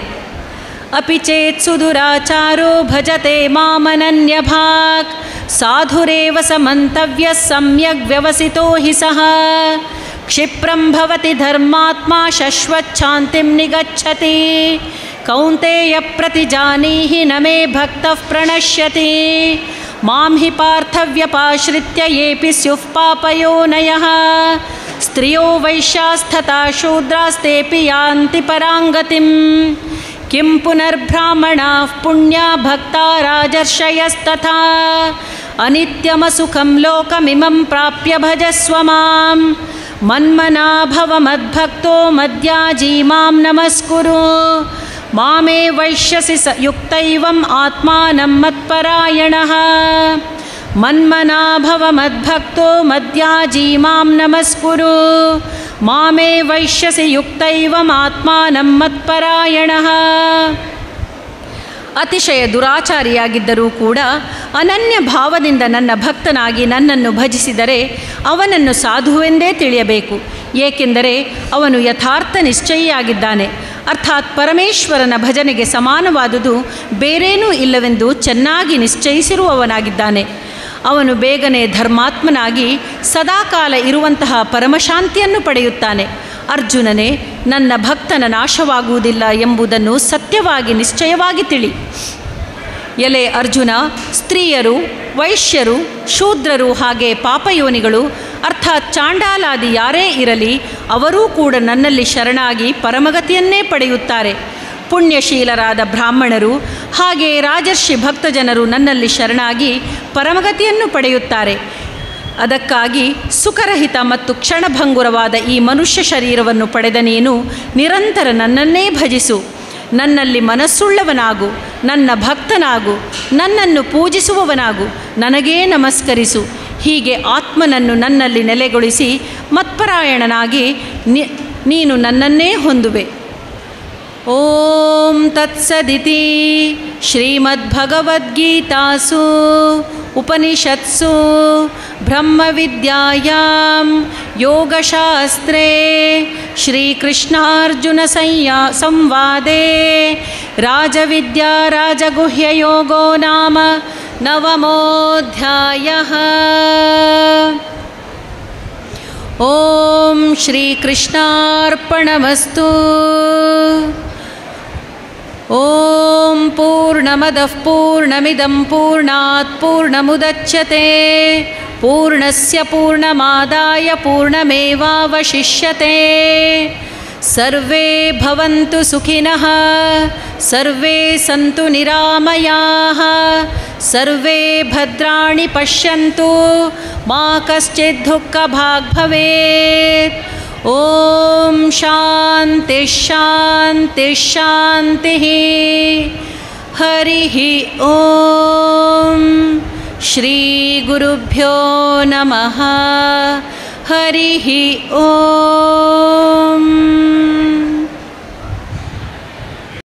ಅಪಿ ಚೇತ್ ಸುದುರಾಚಾರೋ ಭಜತೆ ಮಾಮನನ್ಯಭಾಕ್ ಸಾಧುರೇವ ಸಮಂತವ್ಯ ಸಮ್ಯಗ್ ವ್ಯವಸಿತೋ ಹಿ ಸಹ. ಕ್ಷಿಪ್ರಂ ಭವತಿ ಧರ್ಮಾತ್ಮ ಶಶ್ವಚ್ಛಾಂತಿಂ ನಿಗಚ್ಚತಿ. ಕೌಂತೇಯ ಪ್ರತಿಜಾನೀಹಿ ನ ಮೇ ಭಕ್ತಃ ಪ್ರಣಶ್ಯತಿ. ಮಾಂ ಹಿ ಪಾರ್ಥವ್ಯಪಾಶ್ರಿತ್ಯ ಯೇಪಿ ಸ್ಯುಃ ಪಾಪಯೋನಯಃ. ಸ್ತ್ರಿಯೋ ವೈಶ್ಯಾಸ್ತಥಾ ಶೂದ್ರಾಸ್ತೇಪಿ ಯಾಂತಿ ಪರಾಂಗತಿಂ. ಕಿಂ ಪುನರ್ಬ್ರಾಹ್ಮಣಾಃ ಪುಣ್ಯಾ ಭಕ್ತಾ ರಾಜರ್ಷಯಸ್ತಥಾ. ಅನಿತ್ಯಮಸುಖಂ ಲೋಕಮಿಮಂ ಪ್ರಾಪ್ಯ ಭಜಸ್ವ ಮಾಂ. ಮನ್ಮನಾ ಭವ ಮದ್ಭಕ್ತೋ ಮದ್ಯಾಜೀ ಮಾಂ ನಮಸ್ಕುರು. ಮಾಮೇ ವೈಶ್ಯಸಿ ಯುಕ್ತೈವಂ ಆತ್ಮಾನಂ ಮತ್ಪರಾಯಣಃ. ಮನ್ಮನಾ ಭವ ಮದ್ಭಕ್ತೋ ಮದ್ಯಾಜೀ ಮಾಂ ನಮಸ್ಕುರು. ಮಾಮೇ ವೈಶ್ಯಸಿ ಯುಕ್ತೈವಂ ಆತ್ಮಾನಂ ಮತ್ಪರಾಯಣಃ. ಅತಿಶಯ ದುರಾಚಾರಿಯಾಗಿದ್ದರೂ ಕೂಡ ಅನನ್ಯ ಭಾವದಿಂದ ನನ್ನ ಭಕ್ತನಾಗಿ ನನ್ನನ್ನು ಭಜಿಸಿದರೆ ಅವನನ್ನು ಸಾಧುವೆಂದೇ ತಿಳಿಯಬೇಕು. ಏಕೆಂದರೆ ಅವನು ಯಥಾರ್ಥ ನಿಶ್ಚಯಿಯಾಗಿದ್ದಾನೆ. ಅರ್ಥಾತ್ ಪರಮೇಶ್ವರನ ಭಜನೆಗೆ ಸಮಾನವಾದುದು ಬೇರೇನೂ ಇಲ್ಲವೆಂದು ಚೆನ್ನಾಗಿ ನಿಶ್ಚಯಿಸಿರುವವನಾಗಿದ್ದಾನೆ. ಅವನು ಬೇಗನೆ ಧರ್ಮಾತ್ಮನಾಗಿ ಸದಾಕಾಲ ಇರುವಂತಹ ಪರಮಶಾಂತಿಯನ್ನು ಪಡೆಯುತ್ತಾನೆ. ಅರ್ಜುನನೇ, ನನ್ನ ಭಕ್ತನ ನಾಶವಾಗುವುದಿಲ್ಲ ಎಂಬುದನ್ನು ಸತ್ಯವಾಗಿ ನಿಶ್ಚಯವಾಗಿ ತಿಳಿ. ಎಲೆ ಅರ್ಜುನ, ಸ್ತ್ರೀಯರು, ವೈಶ್ಯರು, ಶೂದ್ರರು ಹಾಗೆ ಪಾಪಯೋನಿಗಳು ಅರ್ಥಾತ್ ಚಾಂಡಾಲಾದಿ ಯಾರೇ ಇರಲಿ ಅವರೂ ಕೂಡ ನನ್ನಲ್ಲಿ ಶರಣಾಗಿ ಪರಮಗತಿಯನ್ನೇ ಪಡೆಯುತ್ತಾರೆ. ಪುಣ್ಯಶೀಲರಾದ ಬ್ರಾಹ್ಮಣರು ಹಾಗೆ ರಾಜರ್ಷಿ ಭಕ್ತಜನರು ನನ್ನಲ್ಲಿ ಶರಣಾಗಿ ಪರಮಗತಿಯನ್ನು ಪಡೆಯುತ್ತಾರೆ. ಅದಕ್ಕಾಗಿ ಸುಖರಹಿತ ಮತ್ತು ಕ್ಷಣಭಂಗುರವಾದ ಈ ಮನುಷ್ಯ ಶರೀರವನ್ನು ಪಡೆದ ನೀನು ನಿರಂತರ ನನ್ನನ್ನೇ ಭಜಿಸು. ನನ್ನಲ್ಲಿ ಮನಸ್ಸುಳ್ಳವನಾಗು, ನನ್ನ ಭಕ್ತನಾಗು, ನನ್ನನ್ನು ಪೂಜಿಸುವವನಾಗು, ನನಗೇ ನಮಸ್ಕರಿಸು. ಹೀಗೆ ಆತ್ಮನನ್ನು ನನ್ನಲ್ಲಿ ನೆಲೆಗೊಳಿಸಿ ಮತ್ಪರಾಯಣನಾಗಿ ನೀನು ನನ್ನನ್ನೇ ಹೊಂದುವೆ. ಓಂ ತತ್ಸದಿತಿ ಶ್ರೀಮದ್ಭಗವದ್ಗೀತಾಸು ಉಪನಿಷತ್ಸು ಬ್ರಹ್ಮವಿದ್ಯಾಯಾಂ ಯೋಗಶಾಸ್ತ್ರೇ ಶ್ರೀಕೃಷ್ಣಾರ್ಜುನ ಸಂವಾದೇ ರಾಜವಿದ್ಯಾ ರಾಜಗುಹ್ಯಯೋಗೋ ನಾಮ ನವಮೋಧ್ಯಾಯಃ. ಓಂ ಶ್ರೀಕೃಷ್ಣಾರ್ಪಣಮಸ್ತು. ಓಂ ಪೂರ್ಣಮದಃ ಪೂರ್ಣಮಿದಂ ಪೂರ್ಣಾತ್ ಪೂರ್ಣಮುದಚ್ಯತೆ ಪೂರ್ಣಸ್ಯ ಪೂರ್ಣಮಾದಾಯ ಪೂರ್ಣಮೇವಾವಶಿಷ್ಯತೆ. ಸರ್ವೇ ಭವಂತು ಸುಖಿನಃ, ಸರ್ವೇ ಸಂತು ನಿರಾಮಯಾಃ, ಸರ್ವೇ ಭದ್ರಾಣಿ ಪಶ್ಯಂತು, ಮಾ ಕಶ್ಚಿತ್ ದುಃಖಭಾಗ್ ಭವೇತ್. ಓಂ ಶಾಂತಿ ಶಾಂತಿ ಶಾಂತಿ. ಹರಿ ಓಂ. ಶ್ರೀ ಗುರುಭ್ಯೋ ನಮಃ. ಹರಿ ಓಂ.